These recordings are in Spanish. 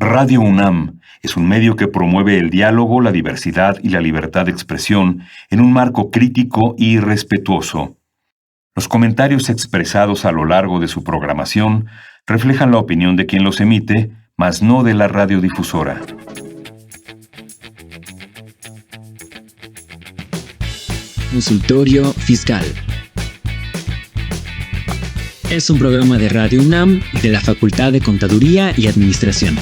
Radio UNAM es un medio que promueve el diálogo, la diversidad y la libertad de expresión en un marco crítico y respetuoso. Los comentarios expresados a lo largo de su programación reflejan la opinión de quien los emite, mas no de la radiodifusora. Consultorio Fiscal. Es un programa de Radio UNAM de la Facultad de Contaduría y Administración.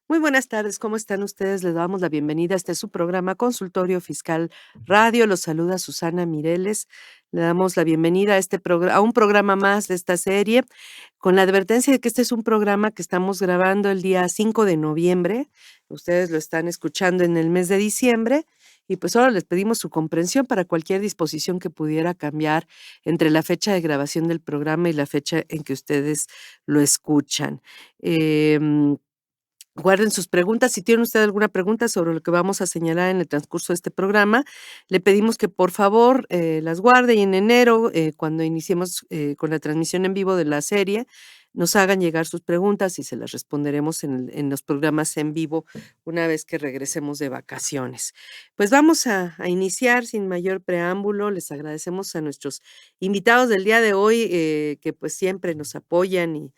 Muy buenas tardes, ¿cómo están ustedes? Les damos la bienvenida a su programa Consultorio Fiscal Radio. Los saluda Susana Mireles. Le damos la bienvenida a a un programa más de esta serie, con la advertencia de que este es un programa que estamos grabando el día 5 de noviembre. Ustedes lo están escuchando en el mes de diciembre. Y pues ahora les pedimos su comprensión para cualquier disposición que pudiera cambiar entre la fecha de grabación del programa y la fecha en que ustedes lo escuchan. Guarden sus preguntas. Si tienen usted alguna pregunta sobre lo que vamos a señalar en el transcurso de este programa, le pedimos que por favor las guarde y en enero, cuando iniciemos con la transmisión en vivo de la serie, nos hagan llegar sus preguntas y se las responderemos en los programas en vivo una vez que regresemos de vacaciones. Pues vamos a iniciar sin mayor preámbulo. Les agradecemos a nuestros invitados del día de hoy que pues siempre nos apoyan y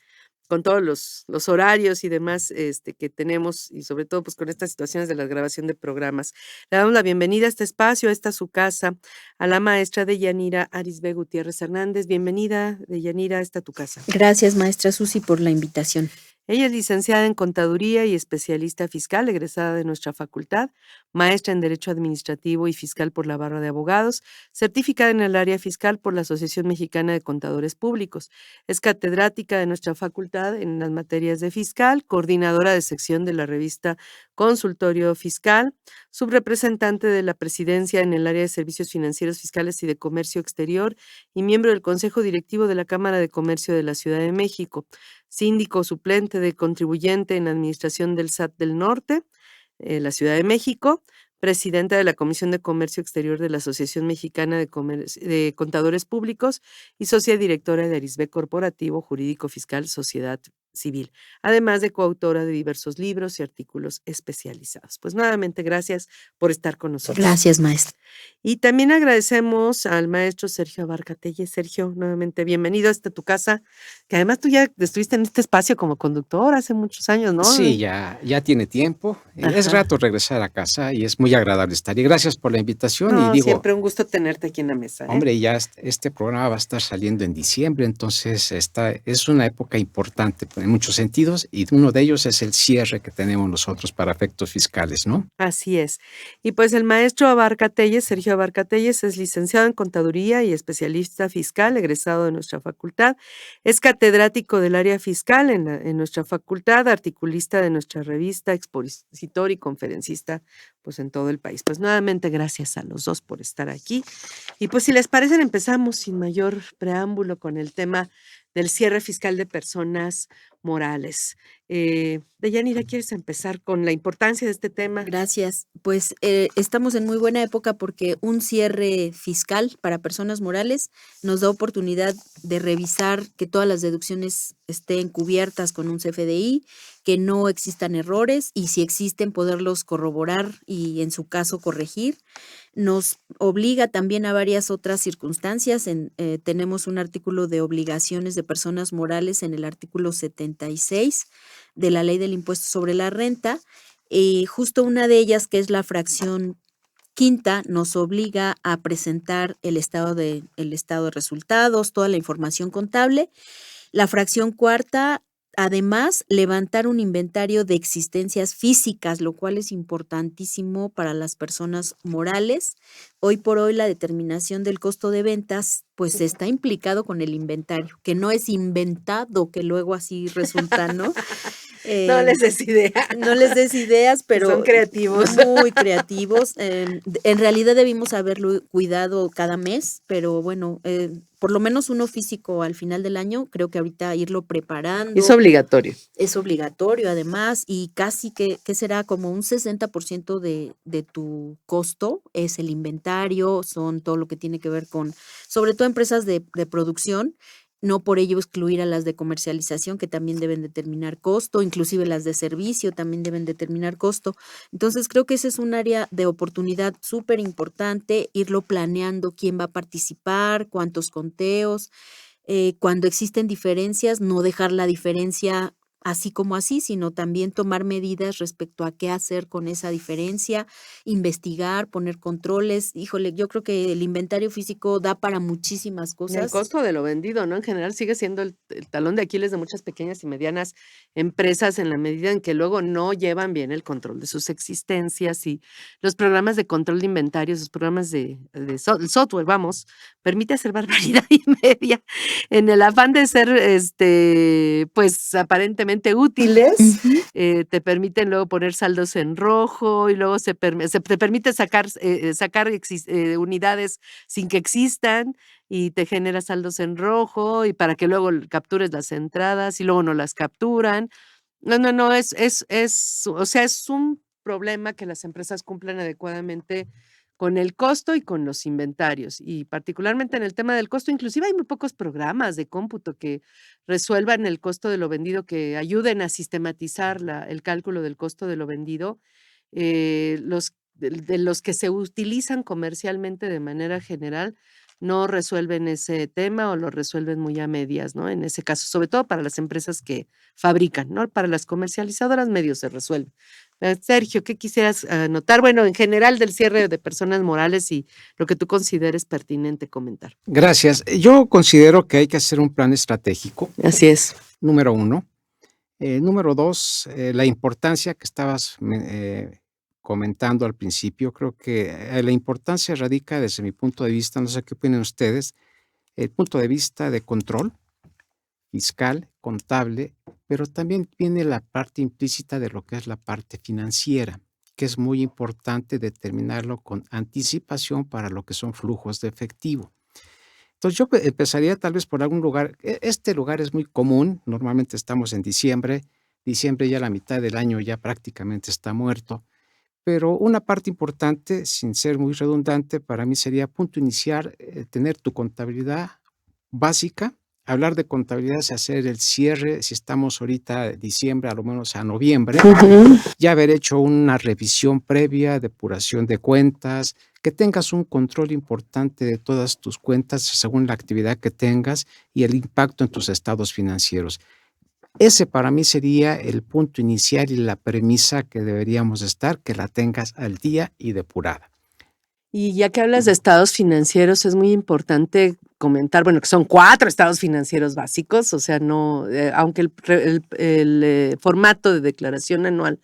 con todos los horarios y demás que tenemos, y sobre todo pues con estas situaciones de la grabación de programas. Le damos la bienvenida a este espacio, a esta su casa, a la maestra Deyanira Arisbe Gutiérrez Hernández. Bienvenida, Deyanira, a esta tu casa. Gracias, maestra Susi, por la invitación. Ella es licenciada en Contaduría y especialista fiscal, egresada de nuestra facultad, maestra en Derecho Administrativo y Fiscal por la Barra de Abogados, certificada en el área fiscal por la Asociación Mexicana de Contadores Públicos. Es catedrática de nuestra facultad en las materias de fiscal, coordinadora de sección de la revista Consultorio Fiscal, subrepresentante de la presidencia en el área de Servicios Financieros Fiscales y de Comercio Exterior y miembro del Consejo Directivo de la Cámara de Comercio de la Ciudad de México. Síndico suplente de contribuyente en la administración del SAT del Norte, la Ciudad de México, presidenta de la Comisión de Comercio Exterior de la Asociación Mexicana de Contadores Públicos y socia directora de Arisbe Corporativo Jurídico Fiscal Sociedad Civil, además de coautora de diversos libros y artículos especializados. Pues nuevamente gracias por estar con nosotros. Gracias, maestra. Y también agradecemos al maestro Sergio Abarca Telles. Sergio, nuevamente bienvenido a tu casa, que además tú ya estuviste en este espacio como conductor hace muchos años, ¿no? Sí, ya tiene tiempo. Es Ajá. rato regresar a casa y es muy agradable estar. Y gracias por la invitación. No, Y digo, siempre un gusto tenerte aquí en la mesa. hombre, ya este programa va a estar saliendo en diciembre, entonces es una época importante en muchos sentidos y uno de ellos es el cierre que tenemos nosotros para efectos fiscales, ¿no? Así es. Y pues el maestro Abarca Telles, Sergio Abarca Telles, es licenciado en Contaduría y especialista fiscal, egresado de nuestra facultad. Es catedrático del área fiscal en nuestra facultad, articulista de nuestra revista, expositor y conferencista pues en todo el país. Pues nuevamente gracias a los dos por estar aquí. Y pues si les parece, empezamos sin mayor preámbulo con el tema del cierre fiscal de personas morales. Deyanira, ¿quieres empezar con la importancia de este tema? Gracias. Pues estamos en muy buena época porque un cierre fiscal para personas morales nos da oportunidad de revisar que todas las deducciones estén cubiertas con un CFDI, que no existan errores y si existen poderlos corroborar y en su caso corregir. Nos obliga también a varias otras circunstancias. Tenemos un artículo de obligaciones de personas morales en el artículo 76 de la Ley del Impuesto sobre la Renta, y justo una de ellas, que es la fracción quinta nos obliga a presentar el estado de resultados, toda la información contable. La fracción cuarta, además, levantar un inventario de existencias físicas, lo cual es importantísimo para las personas morales. Hoy por hoy la determinación del costo de ventas pues está implicado con el inventario, que no es inventado, que luego así resulta, ¿no? No les des idea. No les des ideas, pero son creativos. Muy creativos. En realidad debimos haberlo cuidado cada mes, pero bueno, por lo menos uno físico al final del año, creo que ahorita irlo preparando. Es obligatorio. Es obligatorio además, y casi que será como un 60% de tu costo es el inventario, son todo lo que tiene que ver con, sobre todo empresas de producción. No por ello excluir a las de comercialización, que también deben determinar costo, inclusive las de servicio también deben determinar costo. Entonces creo que ese es un área de oportunidad súper importante, irlo planeando quién va a participar, cuántos conteos, cuando existen diferencias, no dejar la diferencia así como así, sino también tomar medidas respecto a qué hacer con esa diferencia, investigar, poner controles. Híjole, yo creo que el inventario físico da para muchísimas El cosas. costo de lo vendido, ¿no? En general sigue siendo el talón de Aquiles de muchas pequeñas y medianas empresas en la medida en que luego no llevan bien el control de sus existencias, y los programas de control de inventarios, los programas de el software, vamos, permite hacer barbaridad y media en el afán de ser, pues aparentemente útiles. Te permiten luego poner saldos en rojo y luego te permite sacar unidades sin que existan, y te genera saldos en rojo y para que luego captures las entradas y luego no las capturan. No, o sea, es un problema que las empresas cumplan adecuadamente con el costo y con los inventarios, y particularmente en el tema del costo, inclusive hay muy pocos programas de cómputo que resuelvan el costo de lo vendido, que ayuden a sistematizar el cálculo del costo de lo vendido. De los que se utilizan comercialmente de manera general no resuelven ese tema o lo resuelven muy a medias, ¿no? En ese caso, sobre todo para las empresas que fabrican, ¿no? Para las comercializadoras medio se resuelve. Sergio, ¿qué quisieras anotar? Bueno, en general del cierre de personas morales y lo que tú consideres pertinente comentar. Gracias. Yo considero que hay que hacer un plan estratégico. Así es. Número 1. Número 2, la importancia que estabas comentando al principio. Creo que la importancia radica desde mi punto de vista, no sé qué opinan ustedes, el punto de vista de control fiscal, contable, pero también viene la parte implícita de lo que es la parte financiera, que es muy importante determinarlo con anticipación para lo que son flujos de efectivo. Entonces yo empezaría tal vez por algún lugar. Este lugar es muy común, normalmente estamos en diciembre ya la mitad del año ya prácticamente está muerto, pero una parte importante, sin ser muy redundante, para mí sería punto inicial, tener tu contabilidad básica. Hablar de contabilidad es hacer el cierre, si estamos ahorita diciembre, a lo menos a noviembre, ya haber hecho una revisión previa, depuración de cuentas, que tengas un control importante de todas tus cuentas según la actividad que tengas y el impacto en tus estados financieros. Ese para mí sería el punto inicial y la premisa que deberíamos estar, que la tengas al día y depurada. Y ya que hablas de estados financieros, es muy importante comentar, bueno, que son 4 estados financieros básicos, o sea, no, aunque el formato de declaración anual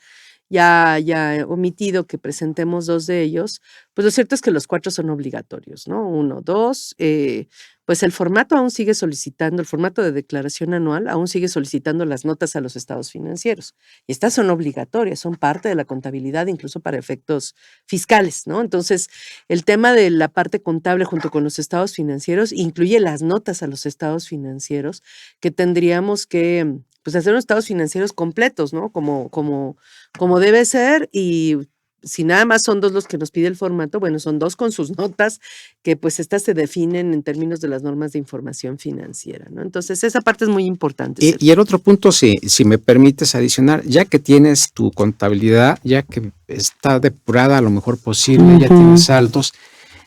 ya haya omitido que presentemos 2 de ellos, pues lo cierto es que los 4 son obligatorios, ¿no? 1, 2, pues el formato aún sigue solicitando, el formato de declaración anual aún sigue solicitando las notas a los estados financieros. Y estas son obligatorias, son parte de la contabilidad, incluso para efectos fiscales, ¿no? Entonces, el tema de la parte contable junto con los estados financieros incluye las notas a los estados financieros, que tendríamos que pues hacer unos estados financieros completos, ¿no? Como debe ser, y si nada más son 2 los que nos pide el formato, bueno, son 2 con sus notas, que pues estas se definen en términos de las normas de información financiera, ¿no? Entonces, esa parte es muy importante. Y el otro punto, si me permites adicionar, ya que tienes tu contabilidad, ya que está depurada a lo mejor posible, ya tienes saldos,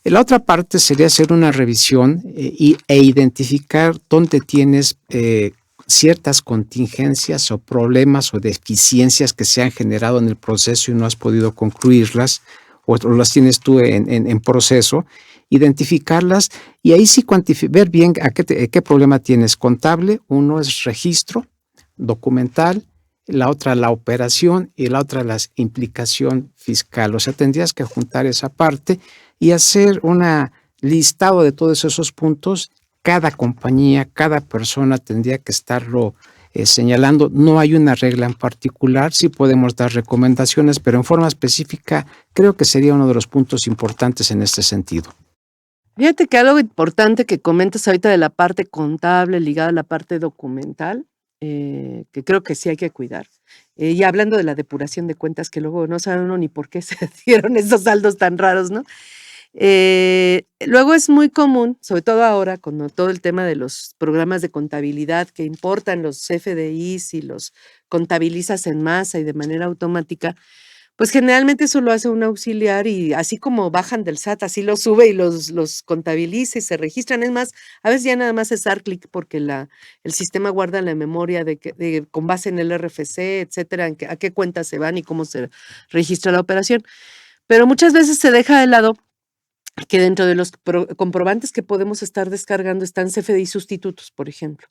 la otra parte sería hacer una revisión e identificar dónde tienes ciertas contingencias o problemas o deficiencias que se han generado en el proceso y no has podido concluirlas, o las tienes tú en proceso, identificarlas y ahí sí ver bien qué problema tienes contable. Uno es registro documental, la otra la operación y la otra la implicación fiscal. O sea, tendrías que juntar esa parte y hacer una listado de todos esos puntos. Cada compañía, cada persona tendría que estarlo señalando. No hay una regla en particular, sí podemos dar recomendaciones, pero en forma específica creo que sería uno de los puntos importantes en este sentido. Fíjate que algo importante que comentas ahorita de la parte contable ligada a la parte documental, que creo que sí hay que cuidar. Y hablando de la depuración de cuentas, que luego no sabe uno ni por qué se dieron esos saldos tan raros, ¿no? Luego es muy común, sobre todo ahora, con todo el tema de los programas de contabilidad que importan los FDIs y los contabilizas en masa y de manera automática, pues generalmente eso lo hace un auxiliar y así como bajan del SAT, así los sube y los contabiliza y se registran. Es más, a veces ya nada más es dar clic porque el sistema guarda la memoria con base en el RFC, etcétera, a qué cuentas se van y cómo se registra la operación. Pero muchas veces se deja de lado que dentro de los comprobantes que podemos estar descargando están CFDI sustitutos, por ejemplo,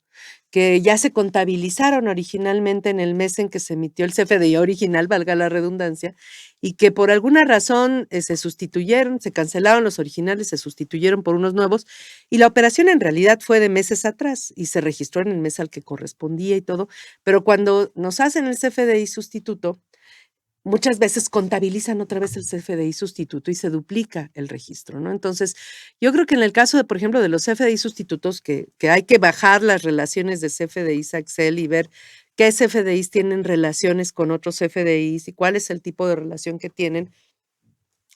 que ya se contabilizaron originalmente en el mes en que se emitió el CFDI original, valga la redundancia, y que por alguna razón se sustituyeron, se cancelaron los originales, se sustituyeron por unos nuevos, y la operación en realidad fue de meses atrás y se registró en el mes al que correspondía y todo, pero cuando nos hacen el CFDI sustituto, muchas veces contabilizan otra vez el CFDI sustituto y se duplica el registro, ¿no? Entonces, yo creo que en el caso de, por ejemplo, de los CFDI sustitutos, que hay que bajar las relaciones de CFDIs a Excel y ver qué CFDIs tienen relaciones con otros CFDIs y cuál es el tipo de relación que tienen.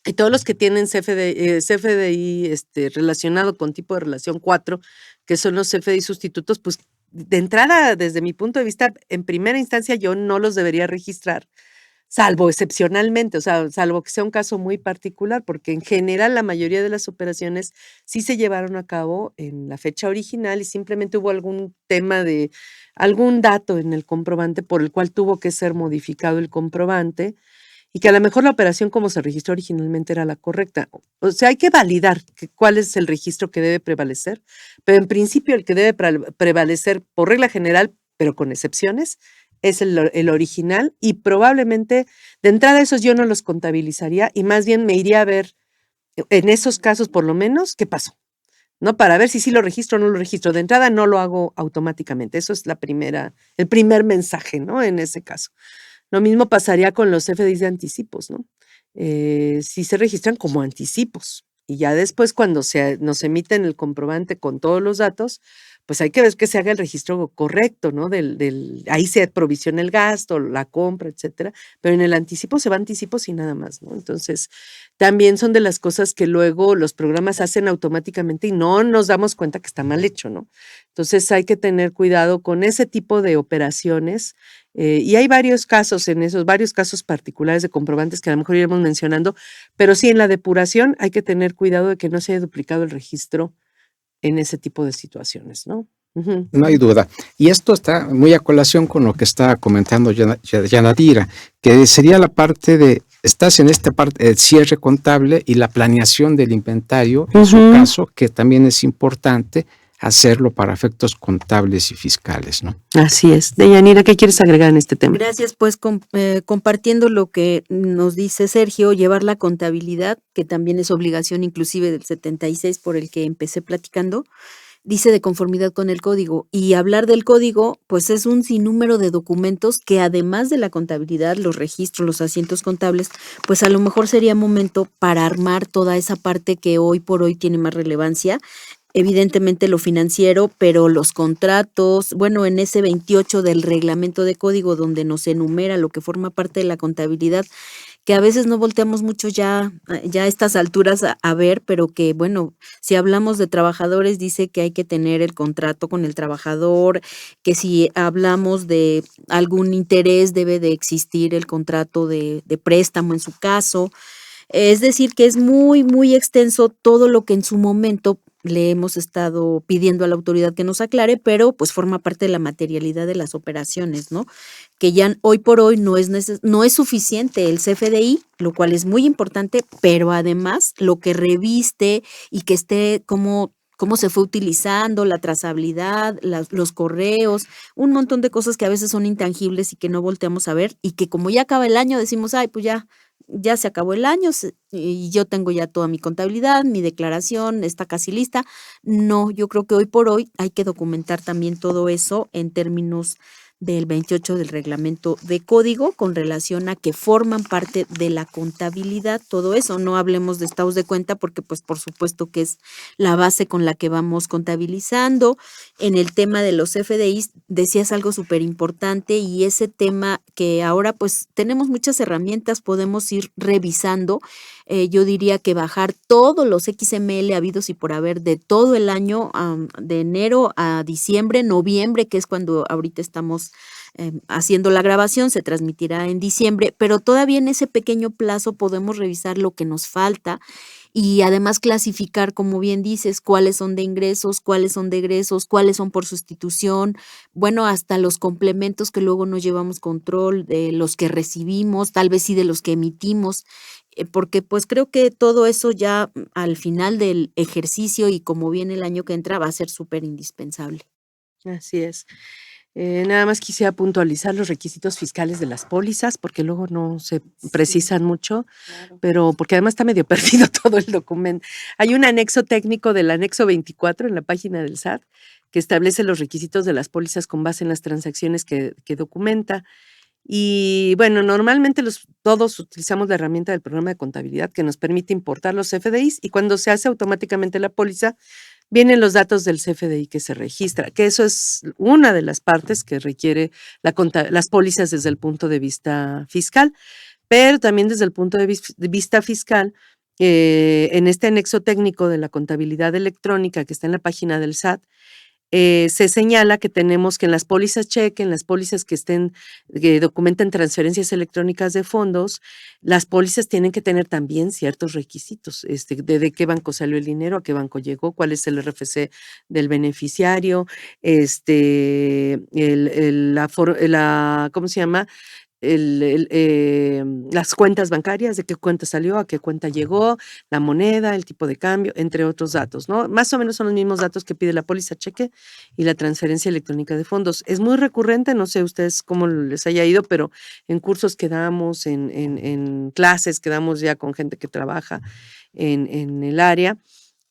Y todos los que tienen CFDI relacionado con tipo de relación 4, que son los CFDI sustitutos, pues de entrada, desde mi punto de vista, en primera instancia yo no los debería registrar, salvo excepcionalmente, o sea, salvo que sea un caso muy particular, porque en general la mayoría de las operaciones sí se llevaron a cabo en la fecha original y simplemente hubo algún tema de algún dato en el comprobante por el cual tuvo que ser modificado el comprobante y que a lo mejor la operación como se registró originalmente era la correcta. O sea, hay que validar cuál es el registro que debe prevalecer, pero en principio el que debe prevalecer por regla general, pero con excepciones, es el original y probablemente de entrada esos yo no los contabilizaría y más bien me iría a ver en esos casos por lo menos qué pasó, ¿no? Para ver si sí lo registro o no lo registro. De entrada no lo hago automáticamente. Eso es el primer mensaje, ¿no? En ese caso. Lo mismo pasaría con los FDIs de anticipos, ¿no? Si se registran como anticipos y ya después cuando nos emiten el comprobante con todos los datos, pues hay que ver que se haga el registro correcto, ¿no? Ahí se provisiona el gasto, la compra, etcétera, pero en el anticipo se va anticipos y nada más, ¿no? Entonces, también son de las cosas que luego los programas hacen automáticamente y no nos damos cuenta que está mal hecho, ¿no? Entonces, hay que tener cuidado con ese tipo de operaciones y hay varios casos varios casos particulares de comprobantes que a lo mejor iremos mencionando, pero sí en la depuración hay que tener cuidado de que no se haya duplicado el registro en ese tipo de situaciones, ¿no? Uh-huh. No hay duda. Y esto está muy a colación con lo que estaba comentando Yanadira, que sería la parte de, estás en esta parte del cierre contable y la planeación del inventario, en su caso, que también es importante hacerlo para efectos contables y fiscales, ¿no? Así es. Deyanira, ¿qué quieres agregar en este tema? Gracias, pues compartiendo lo que nos dice Sergio, llevar la contabilidad, que también es obligación inclusive del 76 por el que empecé platicando, dice de conformidad con el código. Y hablar del código, pues es un sinnúmero de documentos que además de la contabilidad, los registros, los asientos contables, pues a lo mejor sería momento para armar toda esa parte que hoy por hoy tiene más relevancia. Evidentemente lo financiero, pero los contratos, bueno, en ese 28 del reglamento de código donde nos enumera lo que forma parte de la contabilidad, que a veces no volteamos mucho ya a estas alturas a ver, pero que bueno, si hablamos de trabajadores dice que hay que tener el contrato con el trabajador, que si hablamos de algún interés debe de existir el contrato de préstamo en su caso. Es decir, que es muy, muy extenso todo lo que en su momento le hemos estado pidiendo a la autoridad que nos aclare, pero pues forma parte de la materialidad de las operaciones, ¿no? Que ya hoy por hoy no es suficiente el CFDI, lo cual es muy importante, pero además lo que reviste y que esté cómo se fue utilizando, la trazabilidad, los correos, un montón de cosas que a veces son intangibles y que no volteamos a ver, y que como ya acaba el año decimos, ay, pues ya se acabó el año y yo tengo ya toda mi contabilidad, mi declaración está casi lista. No, yo creo que hoy por hoy hay que documentar también todo eso en términos del 28 del reglamento de código con relación a que forman parte de la contabilidad, todo eso. No hablemos de estados de cuenta porque pues por supuesto que es la base con la que vamos contabilizando. En el tema de los FDIs decías algo súper importante, y ese tema que ahora pues tenemos muchas herramientas, podemos ir revisando. Yo diría que bajar todos los XML habidos y por haber de todo el año, de enero a diciembre, noviembre, que es cuando ahorita estamos haciendo la grabación, se transmitirá en diciembre, pero todavía en ese pequeño plazo podemos revisar lo que nos falta y además clasificar, como bien dices, cuáles son de ingresos, cuáles son de egresos, cuáles son por sustitución, bueno, hasta los complementos que luego no llevamos control, de los que recibimos, tal vez sí de los que emitimos, porque pues creo que todo eso ya al final del ejercicio y como viene el año que entra va a ser súper indispensable. Así es. Nada más quisiera puntualizar los requisitos fiscales de las pólizas, porque luego no se precisan mucho, Claro. pero porque además está medio perdido todo el documento. Hay un anexo técnico del anexo 24 en la página del SAT que establece los requisitos de las pólizas con base en las transacciones que documenta. Y bueno, normalmente todos utilizamos la herramienta del programa de contabilidad que nos permite importar los CFDIs, y cuando se hace automáticamente la póliza, vienen los datos del CFDI que se registra, que eso es una de las partes que requiere las pólizas desde el punto de vista fiscal, pero también desde el punto de vista fiscal, en este anexo técnico de la contabilidad electrónica que está en la página del SAT, se señala que tenemos que en las pólizas cheque, en las pólizas que documenten transferencias electrónicas de fondos, las pólizas tienen que tener también ciertos requisitos, de qué banco salió el dinero, a qué banco llegó, cuál es el RFC del beneficiario, ¿cómo se llama? Las cuentas bancarias, de qué cuenta salió, a qué cuenta llegó, la moneda, el tipo de cambio, entre otros datos, ¿no? Más o menos son los mismos datos que pide la póliza cheque y la transferencia electrónica de fondos. Es muy recurrente, no sé ustedes cómo les haya ido, pero en cursos que damos, en clases que damos ya con gente que trabaja en el área,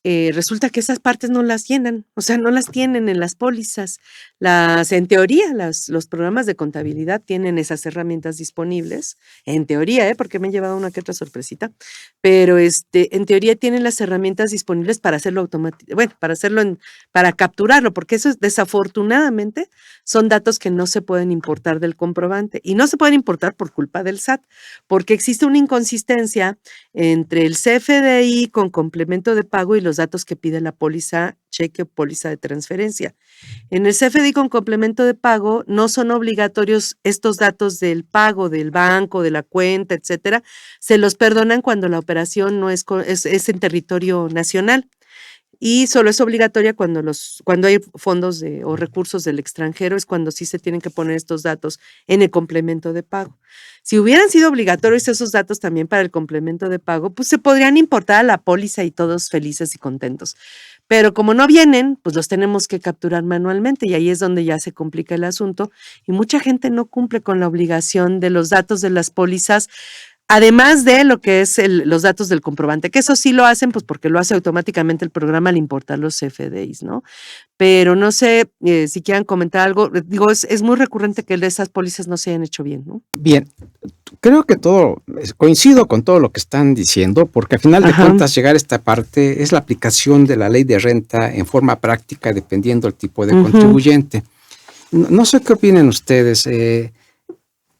resulta que esas partes no las llenan, o sea, no las tienen en las pólizas. En teoría, los programas de contabilidad tienen esas herramientas disponibles, en teoría, porque me he llevado una que otra sorpresita, pero en teoría tienen las herramientas disponibles para hacerlo automático, bueno, para capturarlo, porque eso desafortunadamente son datos que no se pueden importar del comprobante, y no se pueden importar por culpa del SAT, porque existe una inconsistencia entre el CFDI con complemento de pago y los datos que pide la póliza cheque o póliza de transferencia. En el CFDI con complemento de pago no son obligatorios estos datos del pago del banco, de la cuenta, etcétera. Se los perdonan cuando la operación no es en territorio nacional. Y solo es obligatoria cuando hay fondos o recursos del extranjero, es cuando sí se tienen que poner estos datos en el complemento de pago. Si hubieran sido obligatorios esos datos también para el complemento de pago, pues se podrían importar a la póliza y todos felices y contentos. Pero como no vienen, pues los tenemos que capturar manualmente, y ahí es donde ya se complica el asunto, y mucha gente no cumple con la obligación de los datos de las pólizas, además de lo que es los datos del comprobante, que eso sí lo hacen, pues porque lo hace automáticamente el programa al importar los CFDIs, ¿no? Pero no sé si quieran comentar algo. Digo, es muy recurrente que esas pólizas no se hayan hecho bien, ¿no? Bien, creo que coincido con todo lo que están diciendo, porque al final de cuentas llegar a esta parte es la aplicación de la ley de renta en forma práctica dependiendo del tipo de contribuyente. No sé qué opinen ustedes.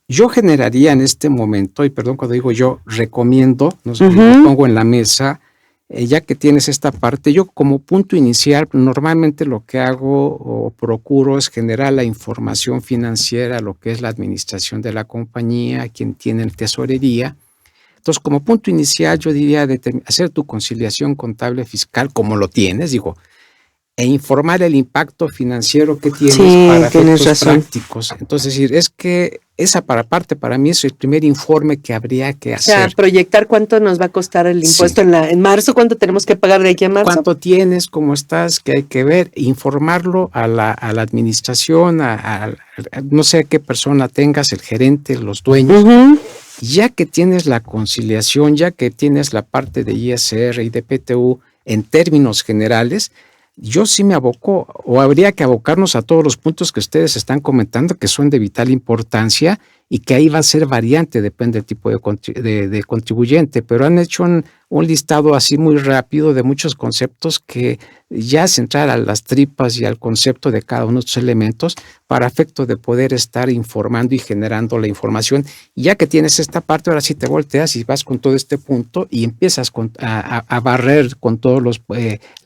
Yo generaría en este momento, y perdón cuando digo yo, recomiendo, no sé, lo pongo en la mesa, ya que tienes esta parte, yo como punto inicial, normalmente lo que hago o procuro es generar la información financiera, lo que es la administración de la compañía, quien tiene tesorería, Entonces, como punto inicial, yo diría hacer tu conciliación contable fiscal como lo tienes, digo, e informar el impacto financiero que tienes para efectos prácticos. Entonces, es que esa para mí es el primer informe que habría que hacer. O sea, proyectar cuánto nos va a costar el impuesto en marzo, cuánto tenemos que pagar de aquí a marzo. Cuánto tienes, cómo estás, qué hay que ver, informarlo a la administración, no sé qué persona tengas, el gerente, los dueños. Ya que tienes la conciliación, ya que tienes la parte de ISR y de PTU en términos generales, yo sí me aboco, o habría que abocarnos a todos los puntos que ustedes están comentando, que son de vital importancia y que ahí va a ser variante, depende del tipo de contribuyente, pero han hecho un listado así muy rápido de muchos conceptos que ya es entrar a las tripas y al concepto de cada uno de estos elementos para efecto de poder estar informando y generando la información. Y ya que tienes esta parte, ahora sí te volteas y vas con todo este punto y empiezas a barrer con todos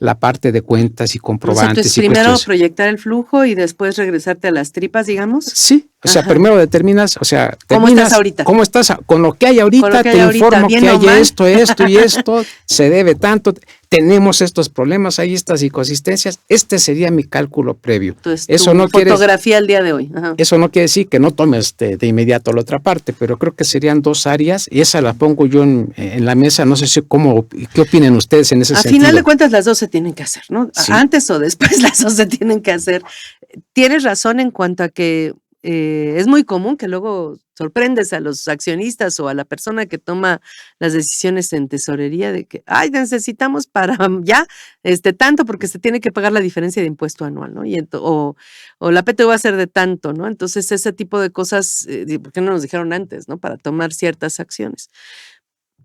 la parte de cuentas y comprobantes. Entonces, primero proyectar el flujo y después regresarte a las tripas, digamos. Sí, o sea, primero determinas, ¿cómo estás ahorita? ¿Cómo estás? Con lo que hay ahorita, te informo que hay esto y esto, se debe tanto, tenemos estos problemas, hay estas inconsistencias. Este sería mi cálculo previo. Entonces, eso no fotografía el día de hoy. Eso no quiere decir que no tomes de inmediato la otra parte, pero creo que serían dos áreas y esa la pongo yo en la mesa. No sé qué opinen ustedes en ese sentido. A final de cuentas, las dos se tienen que hacer, ¿no? Sí. Antes o después las dos se tienen que hacer. Tienes razón en cuanto a que es muy común que luego sorprendes a los accionistas o a la persona que toma las decisiones en tesorería de que, necesitamos para ya tanto porque se tiene que pagar la diferencia de impuesto anual, ¿no? O la PTU va a ser de tanto, ¿no? Entonces ese tipo de cosas, ¿por qué no nos dijeron antes, ¿no? Para tomar ciertas acciones.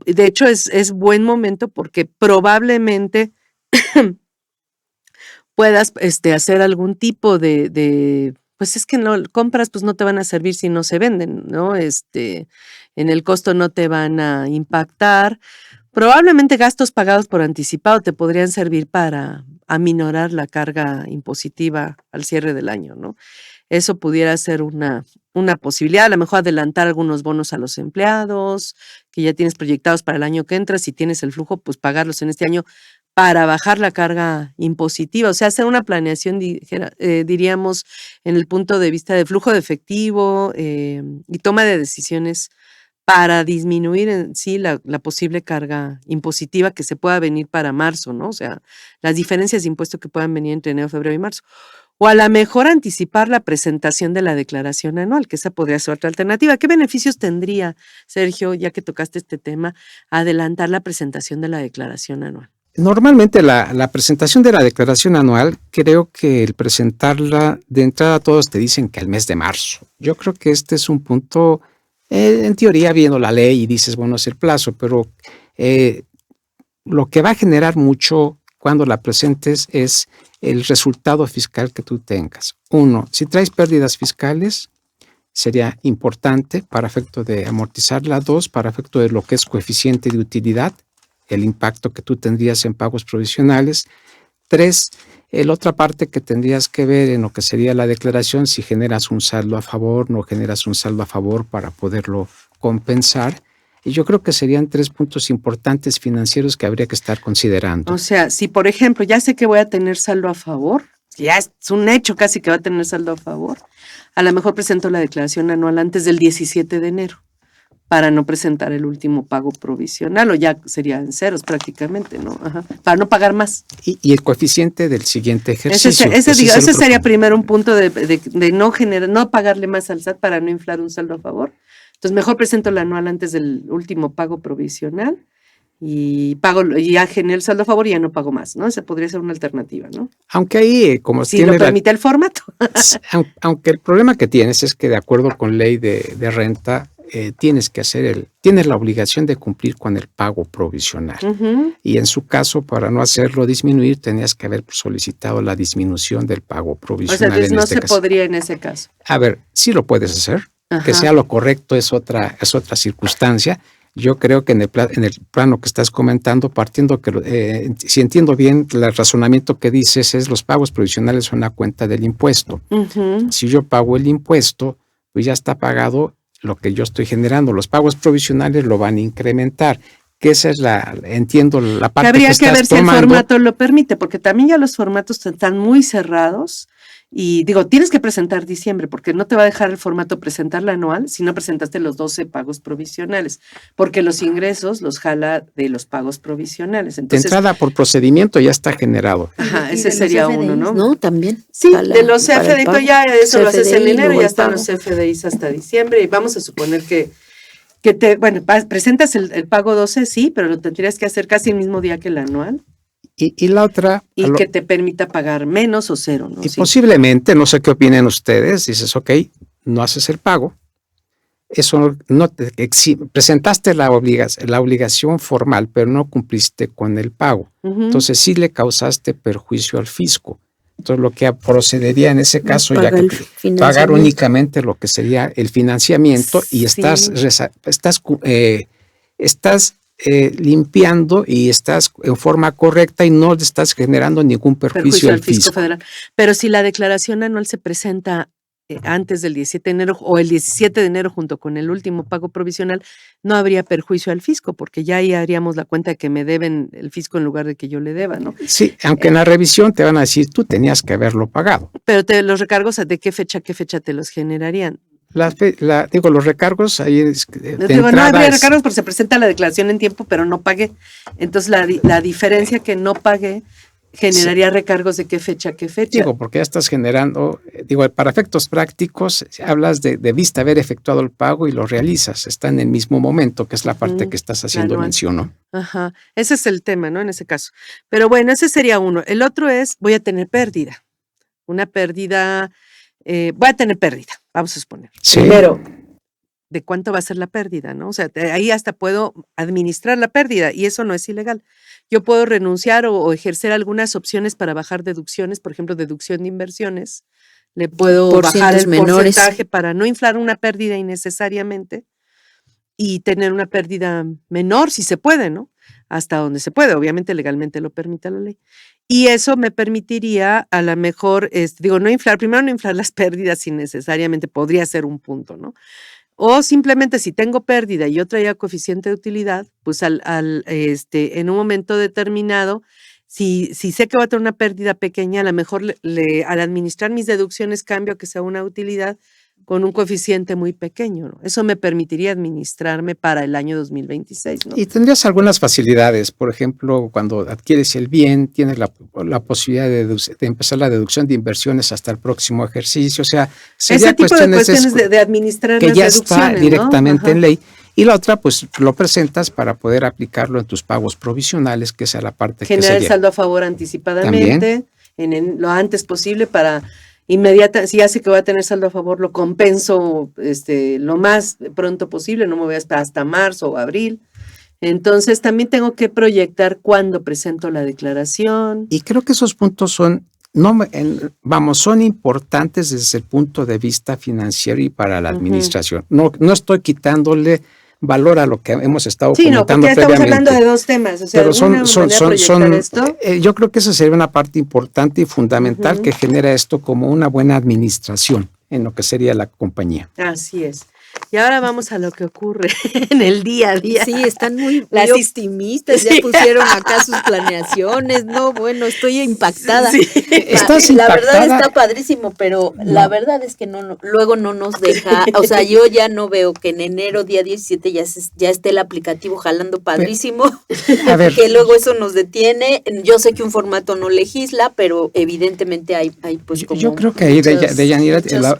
De hecho, es buen momento porque probablemente puedas hacer algún tipo de pues es que no compras, pues no te van a servir si no se venden, ¿no? En el costo no te van a impactar. Probablemente gastos pagados por anticipado te podrían servir para aminorar la carga impositiva al cierre del año, ¿no? Eso pudiera ser una posibilidad, a lo mejor adelantar algunos bonos a los empleados que ya tienes proyectados para el año que entra, si tienes el flujo, pues pagarlos en este año para bajar la carga impositiva, o sea, hacer una planeación, diríamos, en el punto de vista de flujo de efectivo y toma de decisiones para disminuir en sí la posible carga impositiva que se pueda venir para marzo, ¿no? O sea, las diferencias de impuesto que puedan venir entre enero, febrero y marzo. O a lo mejor anticipar la presentación de la declaración anual, que esa podría ser otra alternativa. ¿Qué beneficios tendría, Sergio, ya que tocaste este tema, adelantar la presentación de la declaración anual? Normalmente la presentación de la declaración anual, creo que el presentarla de entrada todos te dicen que al mes de marzo. Yo creo que este es un punto, en teoría viendo la ley y dices, bueno, es el plazo, pero lo que va a generar mucho cuando la presentes es el resultado fiscal que tú tengas. Uno, si traes pérdidas fiscales, sería importante para efecto de amortizarla. Dos, para efecto de lo que es coeficiente de utilidad, el impacto que tú tendrías en pagos provisionales. Tres, la otra parte que tendrías que ver en lo que sería la declaración, si generas un saldo a favor, no generas un saldo a favor para poderlo compensar. Y yo creo que serían 3 puntos importantes financieros que habría que estar considerando. O sea, si por ejemplo ya sé que voy a tener saldo a favor, ya es un hecho casi que va a tener saldo a favor, a lo mejor presento la declaración anual antes del 17 de enero. Para no presentar el último pago provisional, o ya sería en ceros prácticamente, ¿no? Para no pagar más. Y el coeficiente del siguiente ejercicio. Ese sería primero un punto de no pagarle más al SAT para no inflar un saldo a favor. Entonces, mejor presento el anual antes del último pago provisional y ya generé el saldo a favor y ya no pago más, ¿no? Esa podría ser una alternativa, ¿no? Aunque ahí, como si lo permite el formato. Aunque el problema que tienes es que de acuerdo con ley de renta, tienes la obligación de cumplir con el pago provisional. Y en su caso, para no hacerlo disminuir, tenías que haber solicitado la disminución del pago provisional. O sea, no se podría en ese caso. A ver, sí lo puedes hacer. Que sea lo correcto es otra circunstancia. Yo creo que en el plano que estás comentando, partiendo que, si entiendo bien, el razonamiento que dices es los pagos provisionales son una cuenta del impuesto. Si yo pago el impuesto, pues ya está pagado. lo que yo estoy generando. Los pagos provisionales lo van a incrementar, que esa es entiendo la parte Habría que que estás ver si el tomando. formato lo permite, porque también ya los formatos están muy cerrados y digo, tienes que presentar diciembre, porque no te va a dejar el formato presentar la anual si no presentaste los 12 pagos provisionales, porque los ingresos los jala de los pagos provisionales. De Entonces, entrada, por procedimiento ya está generado. ajá, Y ese de los sería CFDIs, uno, ¿no? ¿no? También. Sí, para de los para el CFDI, pago. ya eso lo haces en CFDI, enero, luego ya el están pago. los CFDIs hasta diciembre y vamos a suponer que presentas el pago 12, sí, pero lo tendrías que hacer casi el mismo día que el anual Y la otra, y que te permita pagar menos o cero, ¿no? y Sí. posiblemente, no sé qué opinen ustedes, dices, ok, no haces el pago, eso no te presentaste la obligación formal, pero no cumpliste con el pago. Ujú. Entonces sí le causaste perjuicio al fisco. Entonces lo que procedería en ese caso, ya Paga que el pagar financiamiento. únicamente lo que sería el financiamiento y Sí. estás limpiando y estás en forma correcta y no le estás generando ningún perjuicio al fisco. federal. Pero si la declaración anual se presenta antes del 17 de enero o el 17 de enero junto con el último pago provisional, no habría perjuicio al fisco, porque ya ahí haríamos la cuenta de que me deben el fisco en lugar de que yo le deba, ¿no? Sí, aunque en la revisión te van a decir, tú tenías que haberlo pagado. Pero los recargos, ¿de qué fecha te los generarían? Los recargos ahí de No entrada habría es- recargos porque se presenta la declaración en tiempo, pero no pagué. Entonces, la diferencia que no pagué generaría recargos de qué fecha. Digo, porque ya estás generando, para efectos prácticos, hablas debiste haber efectuado el pago y lo realizas, está en el mismo momento, que es la parte que estás haciendo anual. mención, ¿no? Ajá, ese es el tema, ¿no? En ese caso. Pero bueno, ese sería uno. El otro es, voy a tener pérdida. Una pérdida, voy a tener pérdida, vamos a suponer. Sí. Primero, ¿de cuánto va a ser la pérdida, no? O sea, ahí hasta puedo administrar la pérdida y eso no es ilegal. Yo puedo renunciar o ejercer algunas opciones para bajar deducciones, por ejemplo, deducción de inversiones. Le puedo bajar el menores. porcentaje para no inflar una pérdida innecesariamente y tener una pérdida menor si se puede, ¿no? Hasta donde se puede, obviamente legalmente lo permite la ley. Y eso me permitiría a lo mejor, no inflar las pérdidas innecesariamente, podría ser un punto, ¿no? O simplemente si tengo pérdida y yo traía coeficiente de utilidad, pues en un momento determinado, si sé que voy a tener una pérdida pequeña, a lo mejor al administrar mis deducciones cambio a que sea una utilidad con un coeficiente muy pequeño, ¿no? Eso me permitiría administrarme para el año 2026, ¿no? Y tendrías algunas facilidades, por ejemplo, cuando adquieres el bien, tienes la posibilidad de empezar la deducción de inversiones hasta el próximo ejercicio, o sea, sería ese tipo de cuestiones de administrar que las ya deducciones, está ¿no? directamente Ajá. en ley. Y la otra, pues lo presentas para poder aplicarlo en tus pagos provisionales, que esa es la parte que Generar el sería. saldo a favor anticipadamente, lo antes posible para si ya sé que voy a tener saldo a favor, lo compenso lo más pronto posible, no me voy a esperar hasta marzo o abril. Entonces también tengo que proyectar cuándo presento la declaración. Y creo que esos puntos son importantes desde el punto de vista financiero y para la administración. No estoy quitándole valor a lo que hemos estado comentando porque previamente. estamos hablando de dos temas, o sea, pero esto. Yo creo que esa sería una parte importante y fundamental que genera esto como una buena administración en lo que sería la compañía. Así es. Y ahora vamos a lo que ocurre en el día a día. Sí, están muy Las optimistas, ya pusieron acá sus planeaciones. No, bueno, estoy impactada. Sí. ¿Estás La impactada? verdad está padrísimo, pero la verdad es que luego no nos deja, o sea, yo ya no veo que en enero, día 17, ya esté el aplicativo jalando padrísimo, A ver. que luego eso nos detiene. Yo sé que un formato no legisla, pero evidentemente hay pues como yo creo que ahí, Deyanira, muchos,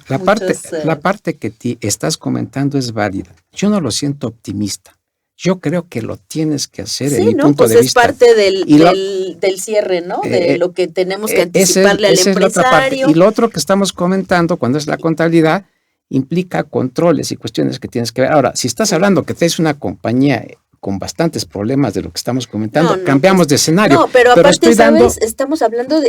la parte que estás comentando es válida. Yo no lo siento optimista. Yo creo que lo tienes que hacer en mi punto de es vista. parte del cierre, ¿no? De lo que tenemos que anticiparle al esa es la otra parte. empresario. Y lo otro que estamos comentando, cuando es la contabilidad, implica controles y cuestiones que tienes que ver. Ahora, si estás hablando que tienes una compañía con bastantes problemas de lo que estamos comentando, cambiamos de escenario. No, pero aparte, ¿sabes? Estamos hablando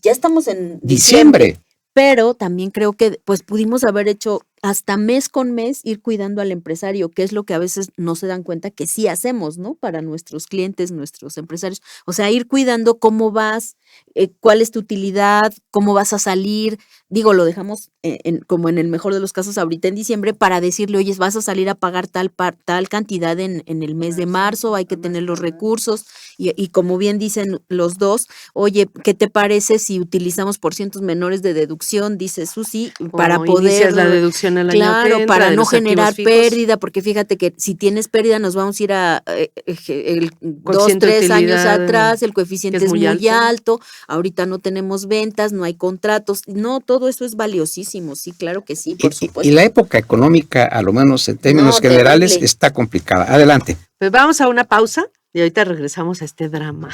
ya estamos en diciembre. Pero también creo que pues pudimos haber hecho hasta mes con mes ir cuidando al empresario, que es lo que a veces no se dan cuenta que sí hacemos, ¿no? Para nuestros clientes, nuestros empresarios. O sea, ir cuidando cómo vas, cuál es tu utilidad, cómo vas a salir. Digo, lo dejamos como en el mejor de los casos ahorita en diciembre para decirle, oye, vas a salir a pagar tal cantidad en el mes de marzo, hay que tener los recursos y como bien dicen los dos, oye, ¿qué te parece si utilizamos porcientos menores de deducción? Dice Susi, para poder... Inicias la deducción al año que Claro, entra para de no los activos generar fijos. pérdida, porque fíjate que si tienes pérdida nos vamos a ir a 2, Coeficiente de 3 años utilidad, atrás, el coeficiente que es muy alto. alto, ahorita no tenemos ventas, no hay contratos, no, todo eso es valiosísimo, sí, claro que sí, por supuesto. Y la época económica, a lo menos en términos No, generales, terrible. está complicada. Adelante. Pues vamos a una pausa y ahorita regresamos a este drama.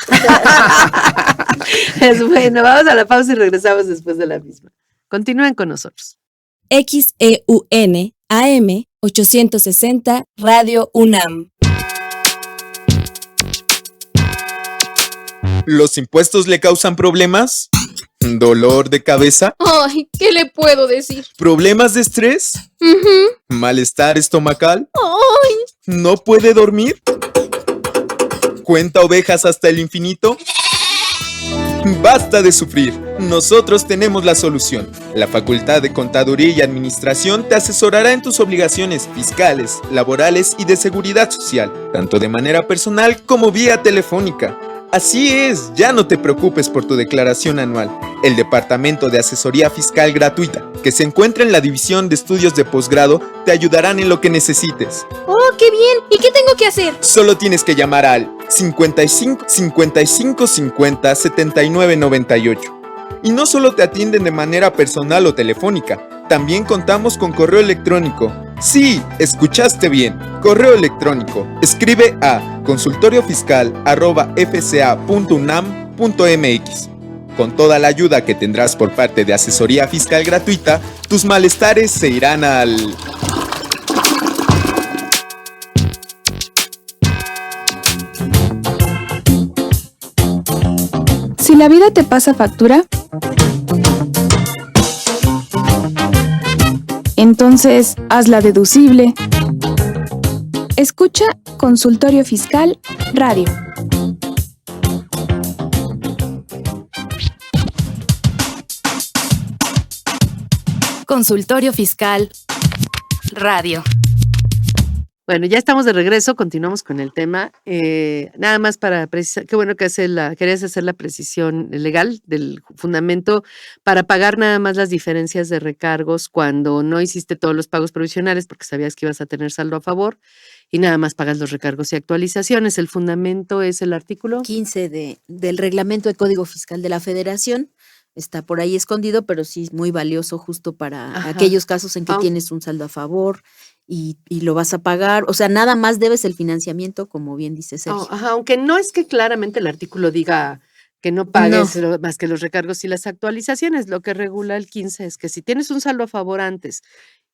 Es bueno, vamos a la pausa y regresamos después de la misma. Continúen con nosotros. XEUN AM 860 Radio UNAM. ¿Los impuestos le causan problemas? ¿Dolor de cabeza? Ay, ¿qué le puedo decir? ¿Problemas de estrés? Ujú. ¿Malestar estomacal? Ay, ¿No puede dormir? ¿Cuenta ovejas hasta el infinito? Basta de sufrir. Nosotros tenemos la solución. La Facultad de Contaduría y Administración te asesorará en tus obligaciones fiscales, laborales y de seguridad social, tanto de manera personal como vía telefónica. Así es, ya no te preocupes por tu declaración anual. El Departamento de Asesoría Fiscal Gratuita, que se encuentra en la División de Estudios de Posgrado, te ayudarán en lo que necesites. oh, qué bien. ¿Y qué tengo que hacer? Solo tienes que llamar al 55 50 79 98. Y no solo te atienden de manera personal o telefónica, también contamos con correo electrónico. Sí, escuchaste bien, correo electrónico. Escribe a consultoriofiscal@fca.unam.mx. Con toda la ayuda que tendrás por parte de asesoría fiscal gratuita, tus malestares se irán al... Si la vida te pasa factura, entonces hazla deducible. Escucha Consultorio Fiscal Radio. Consultorio Fiscal Radio. Bueno, ya estamos de regreso, continuamos con el tema. Nada más para precisar, qué bueno que querías hacer la precisión legal del fundamento para pagar nada más las diferencias de recargos cuando no hiciste todos los pagos provisionales porque sabías que ibas a tener saldo a favor y nada más pagas los recargos y actualizaciones. El fundamento es el artículo 15 del Reglamento de Código Fiscal de la Federación. Está por ahí escondido, pero sí es muy valioso justo para Ajá. aquellos casos en que tienes un saldo a favor y lo vas a pagar. O sea, nada más debes el financiamiento, como bien dice Sergio. Ajá, aunque no es que claramente el artículo diga que no pagues más que los recargos y las actualizaciones. Lo que regula el 15 es que si tienes un saldo a favor antes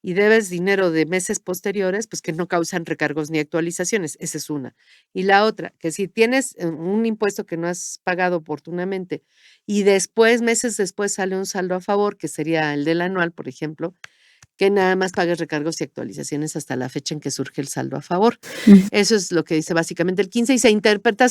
y debes dinero de meses posteriores, pues que no causan recargos ni actualizaciones. Esa es una. Y la otra, que si tienes un impuesto que no has pagado oportunamente y después, meses después, sale un saldo a favor, que sería el del anual, por ejemplo, que nada más pagues recargos y actualizaciones hasta la fecha en que surge el saldo a favor. Eso es lo que dice básicamente el 15 y se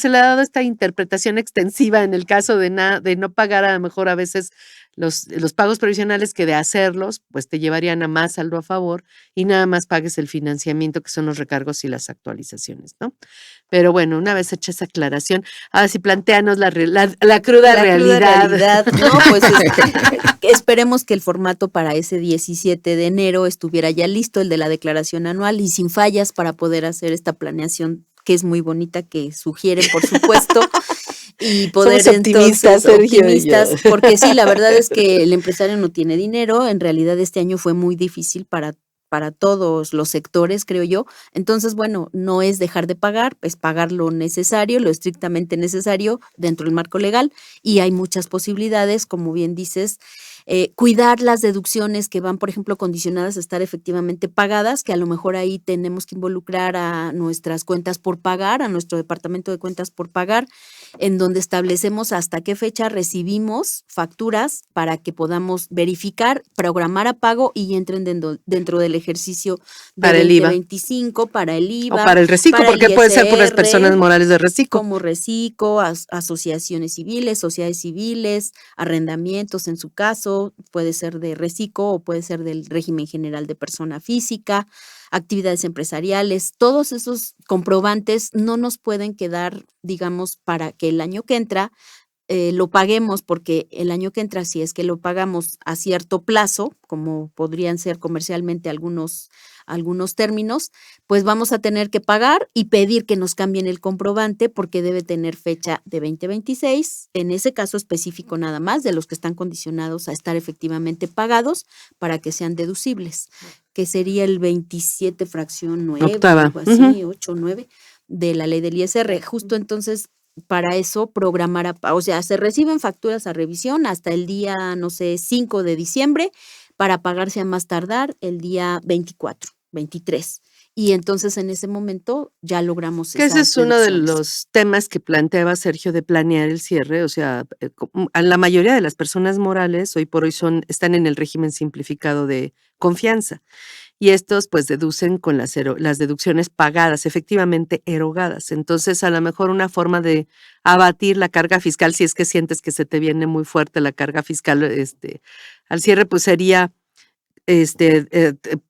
le ha dado esta interpretación extensiva en el caso de no pagar a lo mejor a veces los pagos provisionales que de hacerlos, pues te llevarían a más saldo a favor y nada más pagues el financiamiento que son los recargos y las actualizaciones, ¿no? Pero bueno, una vez hecha esa aclaración, ahora sí plantéanos la cruda realidad. No, pues esperemos que el formato para ese 17 de enero estuviera ya listo, el de la declaración anual y sin fallas para poder hacer esta planeación que es muy bonita, que sugiere, por supuesto, y poder Somos optimistas, Sergio y yo. Porque sí, la verdad es que el empresario no tiene dinero, en realidad este año fue muy difícil para todos los sectores, creo yo. Entonces, bueno, no es dejar de pagar, es pagar lo necesario, lo estrictamente necesario dentro del marco legal y hay muchas posibilidades, como bien dices, cuidar las deducciones que van, por ejemplo, condicionadas a estar efectivamente pagadas, que a lo mejor ahí tenemos que involucrar a nuestras cuentas por pagar, a nuestro departamento de cuentas por pagar, en donde establecemos hasta qué fecha recibimos facturas para que podamos verificar, programar a pago y entren dentro del ejercicio de Para el IVA. 2025, para el IVA. O para el reciclo, para el porque puede ser por las ISR, personas morales de reciclo. como reciclo, asociaciones civiles, sociedades civiles, arrendamientos en su caso, puede ser de reciclo o puede ser del régimen general de persona física, actividades empresariales, todos esos comprobantes no nos pueden quedar, digamos, para que el año que entra lo paguemos, porque el año que entra, si es que lo pagamos a cierto plazo, como podrían ser comercialmente algunos términos, pues vamos a tener que pagar y pedir que nos cambien el comprobante porque debe tener fecha de 2026, en ese caso específico nada más, de los que están condicionados a estar efectivamente pagados para que sean deducibles, que sería el 27 fracción 9, Octava. algo así, 8, 9, de la ley del ISR. Justo entonces, para eso programar, o sea, se reciben facturas a revisión hasta el día, no sé, 5 de diciembre para pagarse a más tardar el día 24, 23. Y entonces en ese momento ya logramos Que ese esas es uno de deducciones. los temas que planteaba Sergio de planear el cierre, o sea, a la mayoría de las personas morales hoy por hoy están en el régimen simplificado de confianza. Y estos pues deducen con las deducciones pagadas, efectivamente erogadas. Entonces, a lo mejor una forma de abatir la carga fiscal, si es que sientes que se te viene muy fuerte la carga fiscal al cierre, pues sería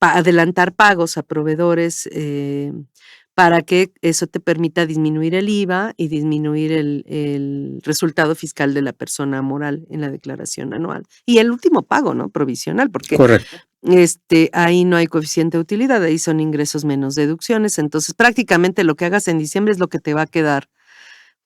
adelantar pagos a proveedores para que eso te permita disminuir el IVA y disminuir el resultado fiscal de la persona moral en la declaración anual. Y el último pago, ¿no? Provisional, porque Correcto. ahí no hay coeficiente de utilidad, ahí son ingresos menos deducciones. Entonces, prácticamente lo que hagas en diciembre es lo que te va a quedar,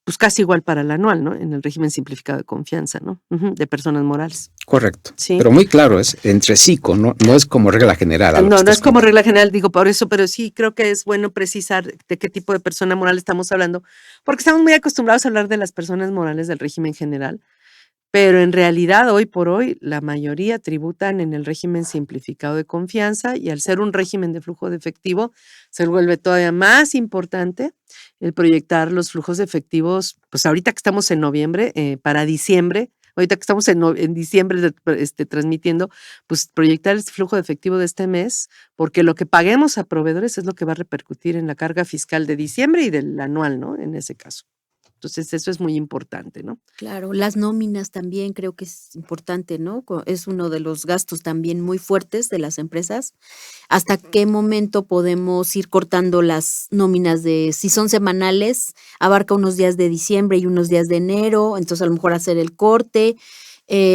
pues casi igual para el anual, ¿no? En el régimen simplificado de confianza, ¿no? De personas morales. Correcto. Sí. Pero muy claro, es entre sí, no es como regla general. a lo que No, no estás es como comentando. regla general, digo por eso, pero sí creo que es bueno precisar de qué tipo de persona moral estamos hablando, porque estamos muy acostumbrados a hablar de las personas morales del régimen general, pero en realidad hoy por hoy la mayoría tributan en el régimen simplificado de confianza y al ser un régimen de flujo de efectivo se vuelve todavía más importante el proyectar los flujos de efectivos, pues ahorita que estamos en noviembre, para diciembre, ahorita que estamos en diciembre transmitiendo, pues proyectar el flujo de efectivo de este mes, porque lo que paguemos a proveedores es lo que va a repercutir en la carga fiscal de diciembre y del anual, ¿no? En ese caso. Entonces, eso es muy importante, ¿no? Claro, las nóminas también creo que es importante, ¿no? Es uno de los gastos también muy fuertes de las empresas. ¿Hasta qué momento podemos ir cortando las nóminas si son semanales, abarca unos días de diciembre y unos días de enero, entonces a lo mejor hacer el corte,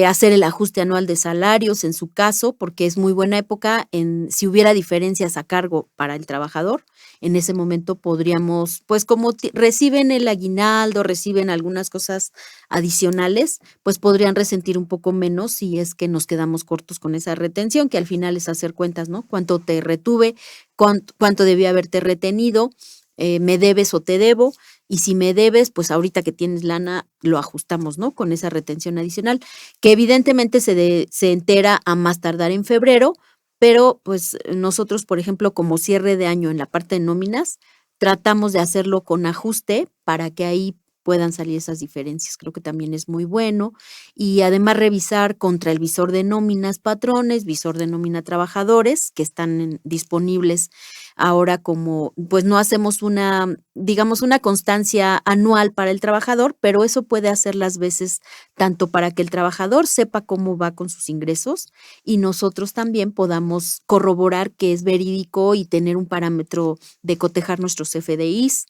hacer el ajuste anual de salarios en su caso, porque es muy buena época si hubiera diferencias a cargo para el trabajador, en ese momento podríamos, pues como reciben el aguinaldo, reciben algunas cosas adicionales, pues podrían resentir un poco menos si es que nos quedamos cortos con esa retención, que al final es hacer cuentas, ¿no? ¿Cuánto te retuve? ¿Cuánto debía haberte retenido? ¿Me debes o te debo? Y si me debes, pues ahorita que tienes lana, lo ajustamos, ¿no? Con esa retención adicional, que evidentemente se entera a más tardar en febrero, pero pues nosotros, por ejemplo, como cierre de año en la parte de nóminas, tratamos de hacerlo con ajuste para que ahí puedan salir esas diferencias. Creo que también es muy bueno. Y además revisar contra el visor de nóminas patrones, visor de nómina trabajadores, que están disponibles ahora como, pues no hacemos digamos, una constancia anual para el trabajador, pero eso puede hacer las veces tanto para que el trabajador sepa cómo va con sus ingresos y nosotros también podamos corroborar que es verídico y tener un parámetro de cotejar nuestros FDIs.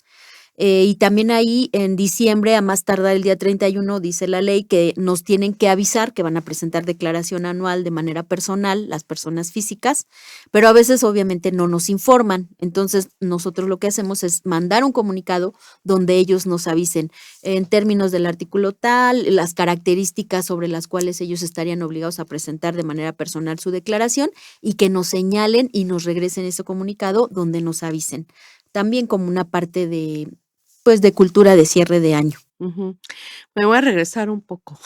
Y también ahí en diciembre, a más tardar el día 31, dice la ley que nos tienen que avisar que van a presentar declaración anual de manera personal las personas físicas, pero a veces obviamente no nos informan. Entonces nosotros lo que hacemos es mandar un comunicado donde ellos nos avisen en términos del artículo tal, las características sobre las cuales ellos estarían obligados a presentar de manera personal su declaración y que nos señalen y nos regresen ese comunicado donde nos avisen. También como una parte de cultura de cierre de año. Ujú. Me voy a regresar un poco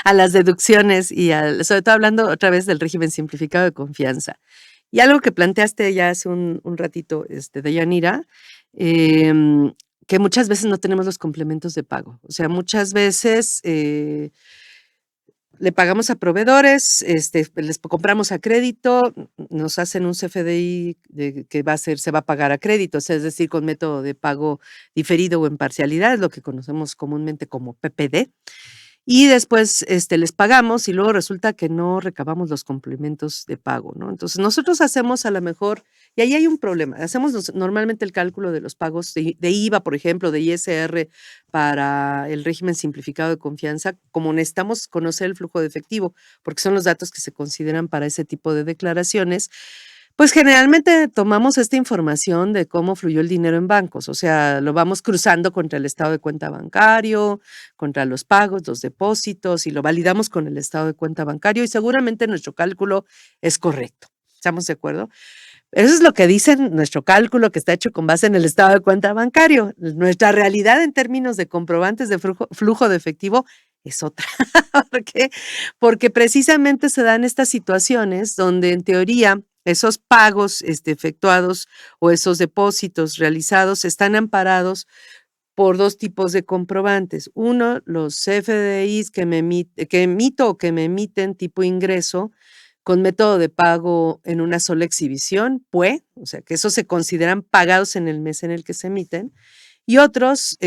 a las deducciones y sobre todo hablando otra vez del régimen simplificado de confianza. Y algo que planteaste ya hace un ratito, Deyanira, em, que muchas veces no tenemos los complementos de pago. O sea, muchas veces le pagamos a proveedores, les compramos a crédito, nos hacen un CFDI que se va a pagar a crédito, o sea, es decir, con método de pago diferido o en parcialidad, es lo que conocemos comúnmente como PPD. Y después les pagamos y luego resulta que no recabamos los complementos de pago, ¿no? Entonces nosotros hacemos a lo mejor, y ahí hay un problema, hacemos normalmente el cálculo de los pagos de IVA, por ejemplo, de ISR para el régimen simplificado de confianza, como necesitamos conocer el flujo de efectivo, porque son los datos que se consideran para ese tipo de declaraciones. Pues generalmente tomamos esta información de cómo fluyó el dinero en bancos, o sea, lo vamos cruzando contra el estado de cuenta bancario, contra los pagos, los depósitos y lo validamos con el estado de cuenta bancario y seguramente nuestro cálculo es correcto. ¿Estamos de acuerdo? Eso es lo que dice nuestro cálculo que está hecho con base en el estado de cuenta bancario. Nuestra realidad en términos de comprobantes de flujo de efectivo es otra. ¿Por qué? Porque precisamente se dan estas situaciones donde en teoría esos pagos efectuados o esos depósitos realizados están amparados por dos tipos de comprobantes. Uno, los CFDIs que emito o que me emiten tipo ingreso con método de pago en una sola exhibición, PUE, o sea que esos se consideran pagados en el mes en el que se emiten, y otros,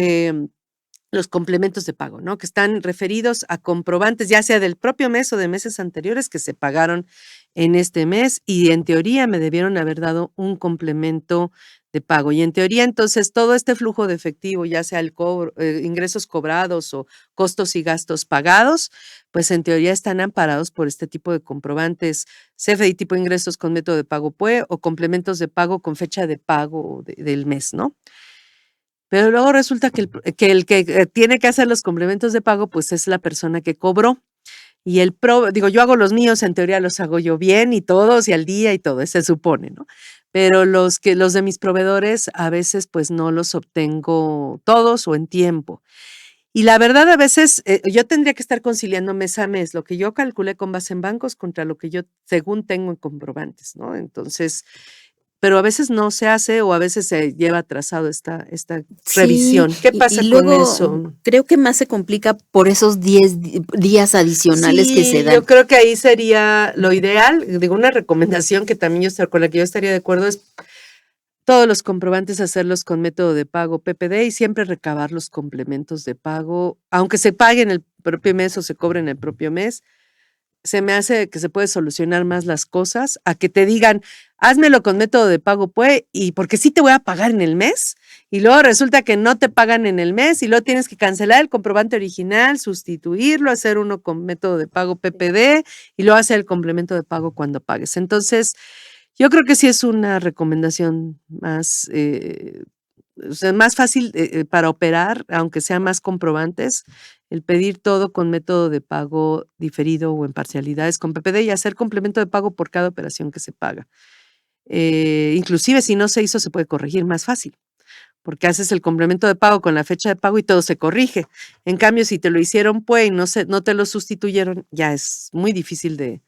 los complementos de pago, ¿no? Que están referidos a comprobantes, ya sea del propio mes o de meses anteriores que se pagaron en este mes y en teoría me debieron haber dado un complemento de pago. Y en teoría, entonces, todo este flujo de efectivo, ya sea el cobro, ingresos cobrados o costos y gastos pagados, pues en teoría están amparados por este tipo de comprobantes, CFDI tipo ingresos con método de pago PUE o complementos de pago con fecha de pago del mes, ¿no? Pero luego resulta que el que tiene que hacer los complementos de pago, pues es la persona que cobró. Y yo hago los míos, en teoría los hago yo bien y todos y al día y todo, se supone, ¿no? Pero los de mis proveedores a veces pues no los obtengo todos o en tiempo. Y la verdad a veces yo tendría que estar conciliando mes a mes lo que yo calculé con base en bancos contra lo que yo según tengo en comprobantes, ¿no? Entonces, pero a veces no se hace o a veces se lleva atrasado esta Sí, revisión. ¿Qué pasa y con luego eso? creo que más se complica por esos 10 días adicionales que se Sí, dan. yo creo que ahí sería lo ideal. Digo, una recomendación que también con la que yo estaría de acuerdo es todos los comprobantes hacerlos con método de pago PPD y siempre recabar los complementos de pago, aunque se paguen el propio mes o se cobren el propio mes. Se me hace que se puede solucionar más las cosas a que te digan, házmelo con método de pago PUE y porque sí te voy a pagar en el mes y luego resulta que no te pagan en el mes y luego tienes que cancelar el comprobante original, sustituirlo, hacer uno con método de pago PPD y luego hacer el complemento de pago cuando pagues. Entonces, yo creo que sí es una recomendación más, o sea, más fácil para operar, aunque sea más comprobantes, el pedir todo con método de pago diferido o en parcialidades con PPD y hacer complemento de pago por cada operación que se paga. Inclusive si no se hizo, se puede corregir más fácil, porque haces el complemento de pago con la fecha de pago y todo se corrige. En cambio, si te lo hicieron pues y no te lo sustituyeron, ya es muy difícil de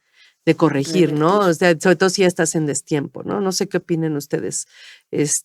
corregir, ¿no? O sea, sobre todo si ya estás en destiempo, ¿no? No sé qué opinen ustedes.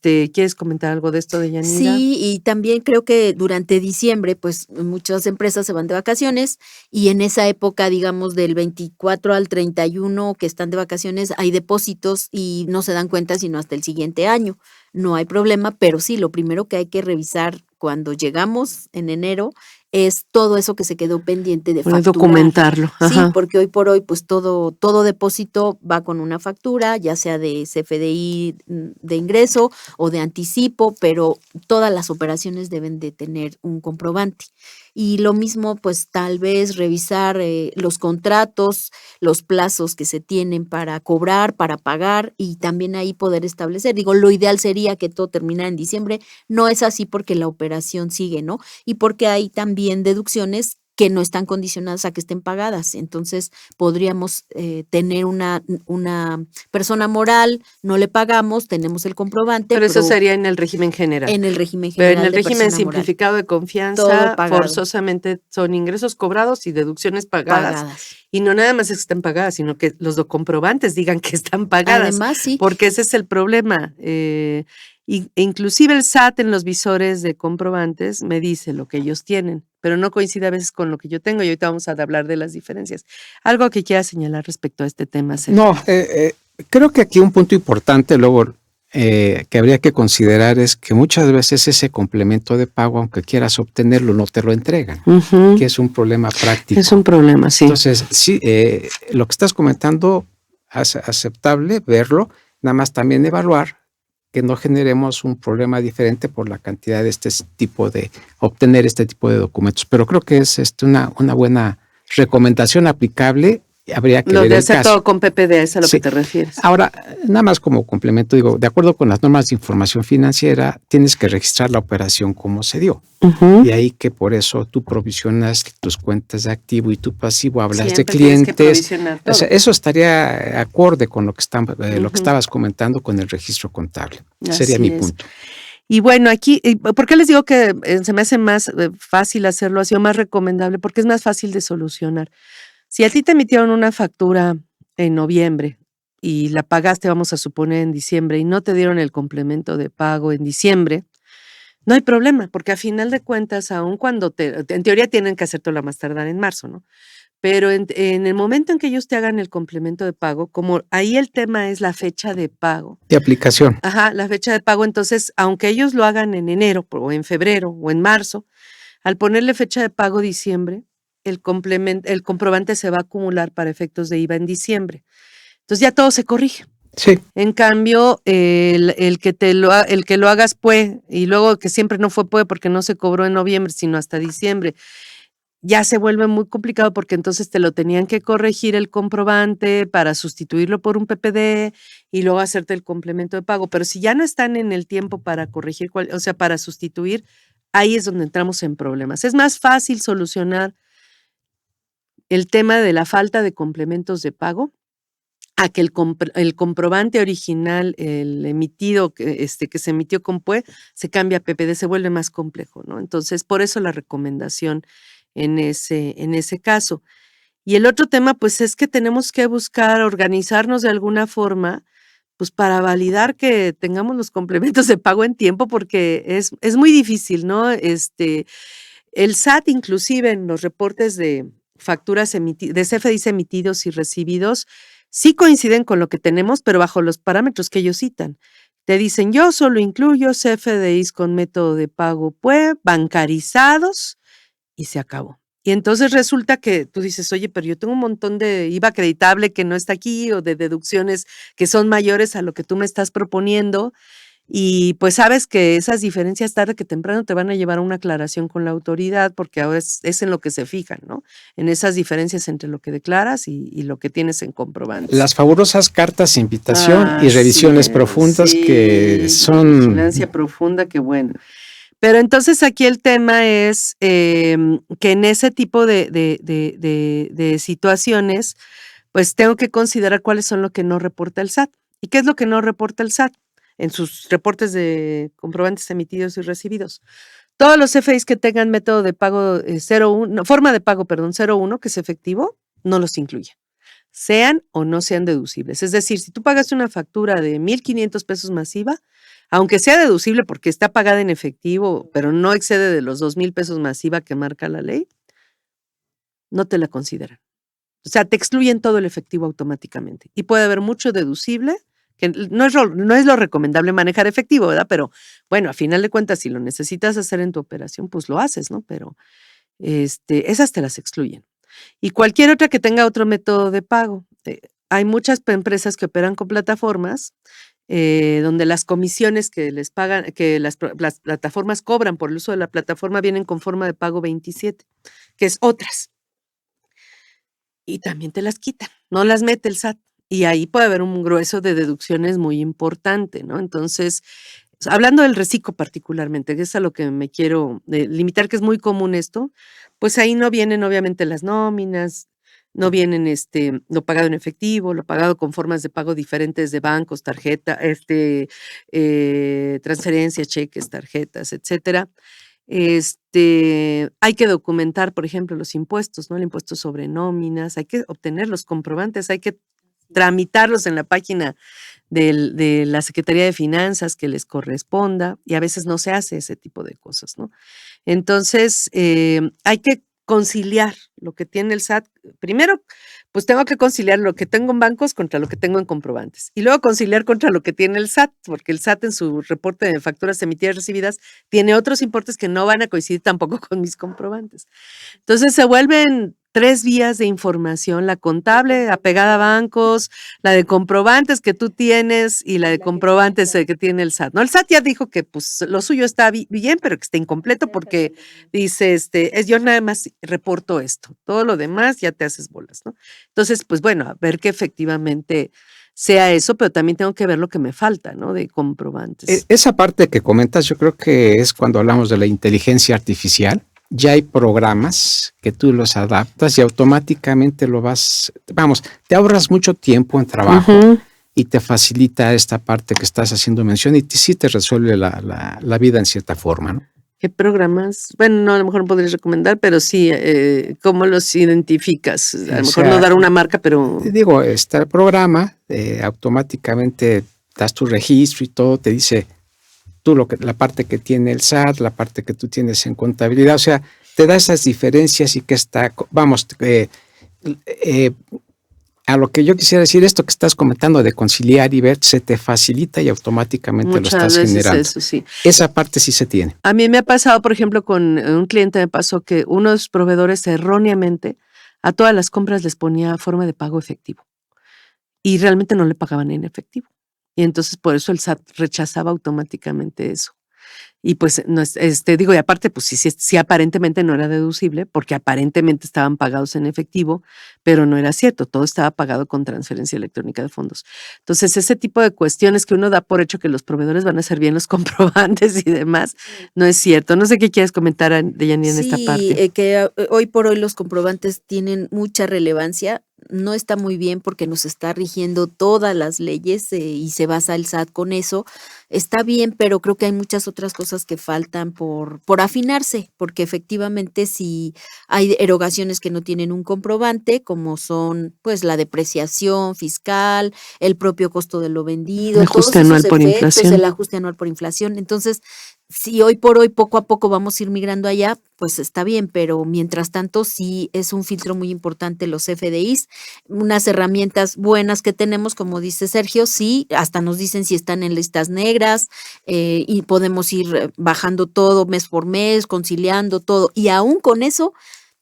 ¿Quieres comentar algo de esto, Deyanira? Sí, y también creo que durante diciembre, pues muchas empresas se van de vacaciones y en esa época, digamos, del 24 al 31 que están de vacaciones, hay depósitos y no se dan cuenta sino hasta el siguiente año. No hay problema, pero sí, lo primero que hay que revisar cuando llegamos en enero es todo eso que se quedó pendiente de facturar. Documentarlo. Sí, porque hoy por hoy, pues todo depósito va con una factura, ya sea de CFDI de ingreso o de anticipo, pero todas las operaciones deben de tener un comprobante. Y lo mismo, pues tal vez revisar los contratos, los plazos que se tienen para cobrar, para pagar y también ahí poder establecer. Digo, lo ideal sería que todo terminara en diciembre. No es así porque la operación sigue, ¿no? Y porque hay también deducciones que no están condicionadas a que estén pagadas. Entonces, podríamos tener una persona moral, no le pagamos, tenemos el comprobante. Pero eso sería en el régimen general. En el régimen Pero general. en el de régimen persona moral. simplificado de Todo confianza, pagado. forzosamente son ingresos cobrados y deducciones pagadas. Y no nada más es que estén pagadas, sino que los comprobantes digan que están pagadas. Además, sí. Porque ese es el problema. Inclusive el SAT en los visores de comprobantes me dice lo que ellos tienen, pero no coincide a veces con lo que yo tengo, y ahorita vamos a hablar de las diferencias. ¿Algo que quieras señalar respecto a este tema, Sergio? No, creo que aquí un punto importante luego que habría que considerar es que muchas veces ese complemento de pago, aunque quieras obtenerlo, no te lo entregan, que es un problema práctico. Es un problema, sí. Entonces, sí, lo que estás comentando es aceptable verlo, nada más también evaluar que no generemos un problema diferente por la cantidad de obtener este tipo de documentos. Pero creo que es una buena recomendación aplicable. Habría que lo ver de el hacer caso. todo con PPD, es a lo Sí. que te refieres. Ahora, nada más como complemento, digo, de acuerdo con las normas de información financiera, tienes que registrar la operación como se dio. De ahí que por eso tú provisionas tus cuentas de activo y tu pasivo, hablas Siempre de tienes que clientes. provisionar O todo. sea, eso estaría acorde con lo que estabas comentando con el registro contable. Sería Así mi es. punto. Y bueno, aquí, ¿por qué les digo que se me hace más fácil hacerlo así o más recomendable? Porque es más fácil de solucionar. Si a ti te emitieron una factura en noviembre y la pagaste, vamos a suponer, en diciembre, y no te dieron el complemento de pago en diciembre, no hay problema, porque a final de cuentas, aun cuando en teoría tienen que hacértelo a más tardar en marzo, ¿no? Pero en el momento en que ellos te hagan el complemento de pago, como ahí el tema es la fecha de pago. De aplicación. Ajá, la fecha de pago. Entonces, aunque ellos lo hagan en enero o en febrero o en marzo, al ponerle fecha de pago diciembre, el comprobante se va a acumular para efectos de IVA en diciembre. Entonces ya todo se corrige. Sí. En cambio, el que lo hagas puede, y luego que siempre no fue puede porque no se cobró en noviembre, sino hasta diciembre, ya se vuelve muy complicado porque entonces te lo tenían que corregir el comprobante para sustituirlo por un PPD y luego hacerte el complemento de pago. Pero si ya no están en el tiempo para corregir, o sea, para sustituir, ahí es donde entramos en problemas. Es más fácil solucionar el tema de la falta de complementos de pago a que el comprobante original, el emitido, que se emitió con PUE, se cambia a PPD, se vuelve más complejo, ¿no? Entonces, por eso la recomendación en ese caso. Y el otro tema, pues, es que tenemos que buscar organizarnos de alguna forma, pues, para validar que tengamos los complementos de pago en tiempo, porque es muy difícil, ¿no? El SAT, inclusive en los reportes de facturas de CFDIs emitidos y recibidos, sí coinciden con lo que tenemos, pero bajo los parámetros que ellos citan. Te dicen, yo solo incluyo CFDIs con método de pago PUE, bancarizados, y se acabó. Y entonces resulta que tú dices, oye, pero yo tengo un montón de IVA acreditable que no está aquí o de deducciones que son mayores a lo que tú me estás proponiendo. Y pues sabes que esas diferencias tarde que temprano te van a llevar a una aclaración con la autoridad, porque ahora es en lo que se fijan, ¿no? En esas diferencias entre lo que declaras y lo que tienes en comprobantes. Las fabulosas cartas de invitación y revisiones profundas que son... Vigilancia profunda, que bueno. Pero entonces aquí el tema es que en ese tipo de situaciones, pues tengo que considerar cuáles son lo que no reporta el SAT. ¿Y qué es lo que no reporta el SAT? En sus reportes de comprobantes emitidos y recibidos. Todos los CFDIs que tengan método de pago 01, forma de pago, 01, que es efectivo, no los incluye. Sean o no sean deducibles. Es decir, si tú pagaste una factura de 1,500 pesos masiva, aunque sea deducible porque está pagada en efectivo, pero no excede de los 2,000 pesos masiva que marca la ley, no te la consideran. O sea, te excluyen todo el efectivo automáticamente. Y puede haber mucho deducible, que no es lo recomendable manejar efectivo, ¿verdad? Pero bueno, a final de cuentas, si lo necesitas hacer en tu operación, pues lo haces, ¿no? Pero esas te las excluyen. Y cualquier otra que tenga otro método de pago. Hay muchas empresas que operan con plataformas donde las comisiones que les pagan, que las plataformas cobran por el uso de la plataforma vienen con forma de pago 27, que es otras. Y también te las quitan, no las mete el SAT. Y ahí puede haber un grueso de deducciones muy importante, ¿no? Entonces, hablando del reciclo particularmente, que es a lo que me quiero limitar, que es muy común esto, pues ahí no vienen obviamente las nóminas, no vienen lo pagado en efectivo, lo pagado con formas de pago diferentes de bancos, tarjeta, transferencias, cheques, tarjetas, etcétera. Hay que documentar, por ejemplo, los impuestos, ¿no? El impuesto sobre nóminas, hay que obtener los comprobantes, hay que tramitarlos en la página de la Secretaría de Finanzas que les corresponda, y a veces no se hace ese tipo de cosas, ¿no? Entonces, hay que conciliar lo que tiene el SAT. Primero, pues tengo que conciliar lo que tengo en bancos contra lo que tengo en comprobantes. Y luego conciliar contra lo que tiene el SAT, porque el SAT en su reporte de facturas emitidas y recibidas tiene otros importes que no van a coincidir tampoco con mis comprobantes. Entonces se vuelven 3 vías de información: la contable apegada a bancos, la de comprobantes que tú tienes y la de comprobantes que tiene el SAT. No, el SAT ya dijo que pues lo suyo está bien, pero que está incompleto porque dice, yo nada más reporto esto, todo lo demás ya te haces bolas, ¿no? Entonces, pues bueno, a ver que efectivamente sea eso, pero también tengo que ver lo que me falta, ¿no? De comprobantes. Esa parte que comentas, yo creo que es cuando hablamos de la inteligencia artificial. Ya hay programas que tú los adaptas y automáticamente te ahorras mucho tiempo en trabajo y te facilita esta parte que estás haciendo mención y sí te resuelve la vida en cierta forma, ¿no? ¿Qué programas? Bueno, no, a lo mejor no podrías recomendar, pero sí, ¿cómo los identificas? A lo mejor no dar una marca, pero... Digo, está el programa, automáticamente das tu registro y todo, te dice la parte que tiene el SAT, la parte que tú tienes en contabilidad, o sea, te da esas diferencias y que a lo que yo quisiera decir, esto que estás comentando de conciliar y ver, se te facilita y automáticamente muchas lo estás veces generando. Eso, sí. Esa parte sí se tiene. A mí me ha pasado, por ejemplo, con un cliente me pasó que uno de los proveedores erróneamente a todas las compras les ponía forma de pago efectivo y realmente no le pagaban en efectivo. Y entonces por eso el SAT rechazaba automáticamente eso. Y pues, no digo, y aparte, pues sí, aparentemente no era deducible, porque aparentemente estaban pagados en efectivo, pero no era cierto, todo estaba pagado con transferencia electrónica de fondos. Entonces, ese tipo de cuestiones que uno da por hecho que los proveedores van a hacer bien los comprobantes y demás, no es cierto. No sé qué quieres comentar, Deyanira, en esta parte. Sí, que hoy por hoy los comprobantes tienen mucha relevancia. No está muy bien porque nos está rigiendo todas las leyes y se basa el SAT con eso. Está bien, pero creo que hay muchas otras cosas que faltan por afinarse, porque efectivamente si hay erogaciones que no tienen un comprobante, como son pues la depreciación fiscal, el propio costo de lo vendido, el ajuste anual por inflación. El ajuste anual por inflación. Entonces, si hoy por hoy poco a poco vamos a ir migrando allá, pues está bien, pero mientras tanto sí es un filtro muy importante los FDIs, unas herramientas buenas que tenemos, como dice Sergio, sí, hasta nos dicen si están en listas negras y podemos ir bajando todo mes por mes, conciliando todo, y aún con eso,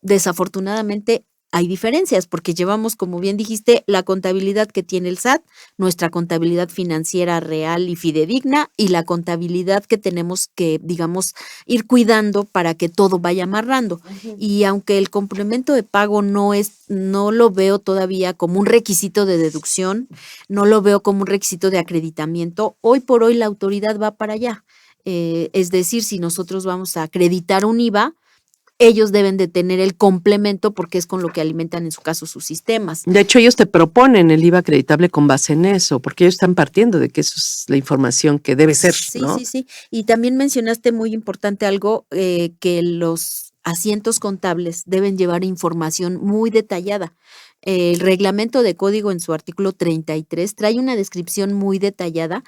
desafortunadamente, hay diferencias porque llevamos, como bien dijiste, la contabilidad que tiene el SAT, nuestra contabilidad financiera real y fidedigna y la contabilidad que tenemos que, digamos, ir cuidando para que todo vaya amarrando. Y aunque el complemento de pago no lo veo todavía como un requisito de deducción, no lo veo como un requisito de acreditamiento, hoy por hoy la autoridad va para allá. Es decir, si nosotros vamos a acreditar un IVA, ellos deben de tener el complemento porque es con lo que alimentan en su caso sus sistemas. De hecho, ellos te proponen el IVA acreditable con base en eso, porque ellos están partiendo de que eso es la información que debe ser, sí, ¿no? Sí. Y también mencionaste muy importante algo, que los asientos contables deben llevar información muy detallada. El reglamento de código en su artículo 33 trae una descripción muy detallada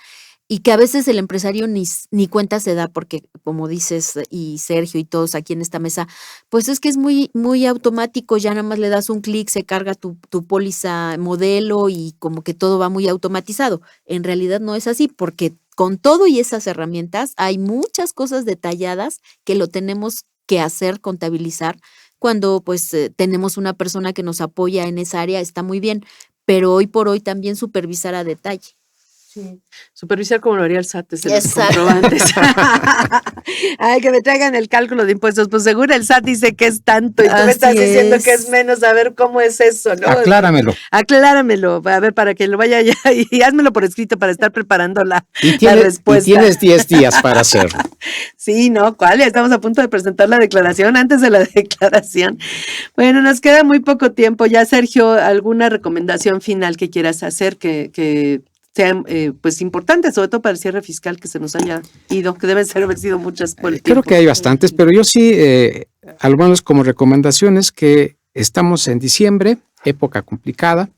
y que a veces el empresario ni cuenta se da porque, como dices, y Sergio y todos aquí en esta mesa, pues es que es muy, muy automático, ya nada más le das un clic, se carga tu póliza modelo y como que todo va muy automatizado. En realidad no es así porque con todo y esas herramientas hay muchas cosas detalladas que lo tenemos que hacer, contabilizar. Cuando pues tenemos una persona que nos apoya en esa área, está muy bien, pero hoy por hoy también supervisar a detalle. Supervisar como lo haría el SAT, es los Exacto. comprobantes. Ay, que me traigan el cálculo de impuestos. Pues seguro el SAT dice que es tanto y tú me estás Así diciendo es. que es menos. A ver cómo es eso, ¿no? Acláramelo. Acláramelo, a ver, para que lo vaya ya y házmelo por escrito para estar preparando la Y tienes respuesta. 10 días para hacerlo. Sí, ¿no? ¿Cuál? Ya estamos a punto de presentar la declaración. Antes de la declaración. Bueno, nos queda muy poco tiempo. Ya, Sergio, ¿alguna recomendación final que quieras hacer que sean pues importantes, sobre todo para el cierre fiscal que se nos haya ido, que deben haber sido muchas por el Creo tiempo? que hay bastantes, pero yo sí, al menos como recomendaciones, que estamos en diciembre, época complicada.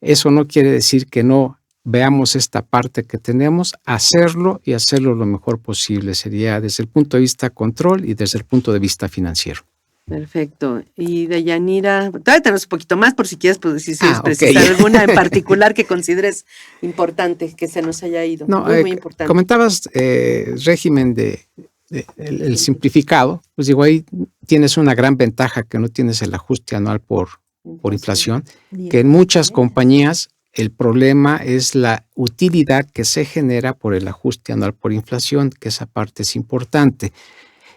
Eso no quiere decir que no veamos esta parte que tenemos, hacerlo y hacerlo lo mejor posible. Sería desde el punto de vista control y desde el punto de vista financiero. Perfecto. Y de Yanira, todavía tenemos un poquito más por si quieres, pues si quieres ok. precisar alguna en particular que consideres importante, que se nos haya ido. No, muy importante. comentabas régimen el simplificado, pues digo, ahí tienes una gran ventaja que no tienes el ajuste anual por inflación, que en muchas compañías el problema es la utilidad que se genera por el ajuste anual por inflación, que esa parte es importante.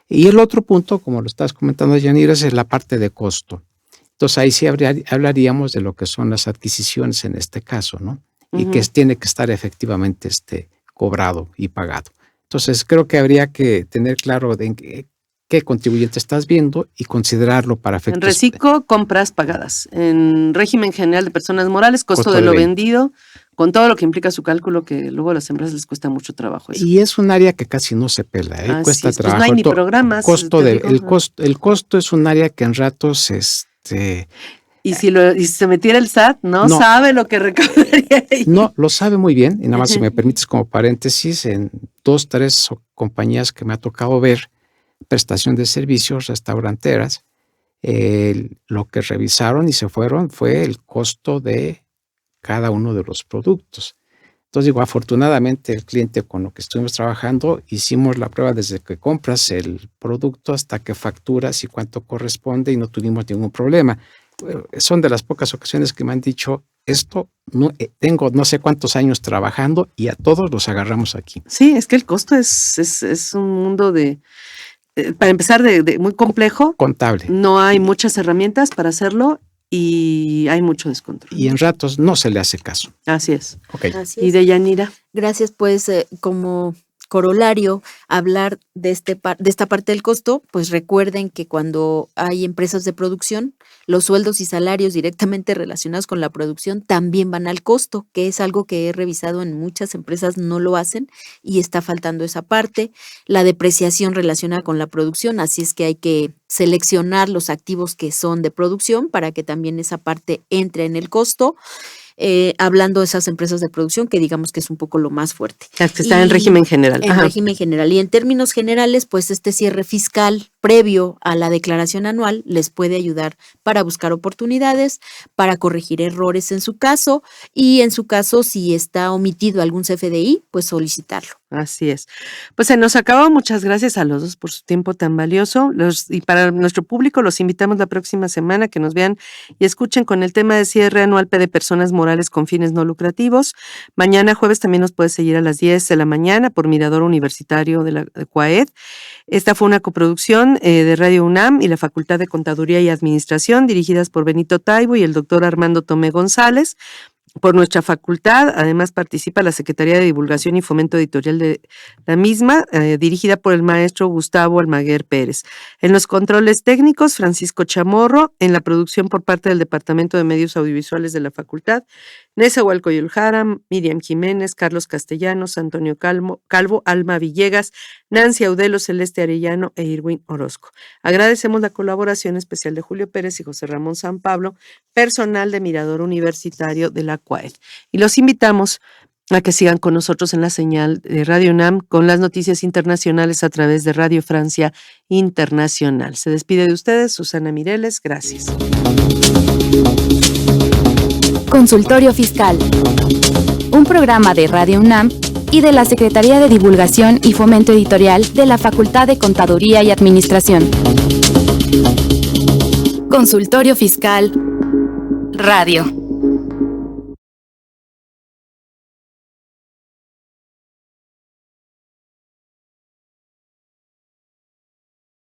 Y el otro punto, como lo estás comentando, Yanira, es la parte de costo. Entonces ahí sí hablaríamos de lo que son las adquisiciones en este caso, ¿no? Y que tiene que estar efectivamente cobrado y pagado. Entonces creo que habría que tener claro de qué contribuyente estás viendo y considerarlo para efectos. En reciclo, compras pagadas. En régimen general de personas morales, costo de lo vendido, con todo lo que implica su cálculo, que luego a las empresas les cuesta mucho trabajo eso. Y es un área que casi no se pela, cuesta trabajo. Pues no hay ni programas. El costo es un área que en ratos y si se metiera el SAT, no sabe lo que recaudaría ahí. No, lo sabe muy bien. Y nada más si me permites como paréntesis, en 2, 3 compañías que me ha tocado ver, prestación de servicios, restauranteras, lo que revisaron y se fueron fue el costo de cada uno de los productos. Entonces digo, afortunadamente el cliente con lo que estuvimos trabajando, hicimos la prueba desde que compras el producto hasta que facturas y cuánto corresponde y no tuvimos ningún problema. Son de las pocas ocasiones que me han dicho, esto tengo no sé cuántos años trabajando y a todos los agarramos aquí. Sí, es que el costo es un mundo para empezar, de muy complejo. Contable. No hay muchas herramientas para hacerlo y hay mucho descontrol. Y en ratos no se le hace caso. Así es. Okay. Así Y es. de Yanira. Gracias, pues como corolario, hablar de esta parte del costo, pues recuerden que cuando hay empresas de producción, los sueldos y salarios directamente relacionados con la producción también van al costo, que es algo que he revisado en muchas empresas, no lo hacen y está faltando esa parte. La depreciación relacionada con la producción, así es que hay que seleccionar los activos que son de producción para que también esa parte entre en el costo. Hablando de esas empresas de producción, que digamos que es un poco lo más fuerte. Las que están en régimen general. En régimen general. Y en términos generales, pues este cierre fiscal previo a la declaración anual les puede ayudar para buscar oportunidades, para corregir errores en su caso, y en su caso, si está omitido algún CFDI, pues solicitarlo. Así es. Pues se nos acabó. Muchas gracias a los dos por su tiempo tan valioso. Y para nuestro público los invitamos la próxima semana que nos vean y escuchen con el tema de cierre anual de personas morales con fines no lucrativos. Mañana jueves también nos puede seguir a las 10 de la mañana por Mirador Universitario de CUAED. Esta fue una coproducción de Radio UNAM y la Facultad de Contaduría y Administración, dirigidas por Benito Taibo y el doctor Armando Tomé González. Por nuestra facultad, además participa la Secretaría de Divulgación y Fomento Editorial de la misma, dirigida por el maestro Gustavo Almaguer Pérez. En los controles técnicos, Francisco Chamorro. En la producción por parte del Departamento de Medios Audiovisuales de la facultad, Nezahualcóyotl Jara, Miriam Jiménez, Carlos Castellanos, Antonio Calvo, Alma Villegas, Nancy Audelo, Celeste Arellano e Irwin Orozco. Agradecemos la colaboración especial de Julio Pérez y José Ramón San Pablo, personal de Mirador Universitario de la CUAED. Y los invitamos a que sigan con nosotros en la señal de Radio UNAM con las noticias internacionales a través de Radio Francia Internacional. Se despide de ustedes Susana Mireles. Gracias. Consultorio Fiscal, un programa de Radio UNAM y de la Secretaría de Divulgación y Fomento Editorial de la Facultad de Contaduría y Administración. Consultorio Fiscal Radio.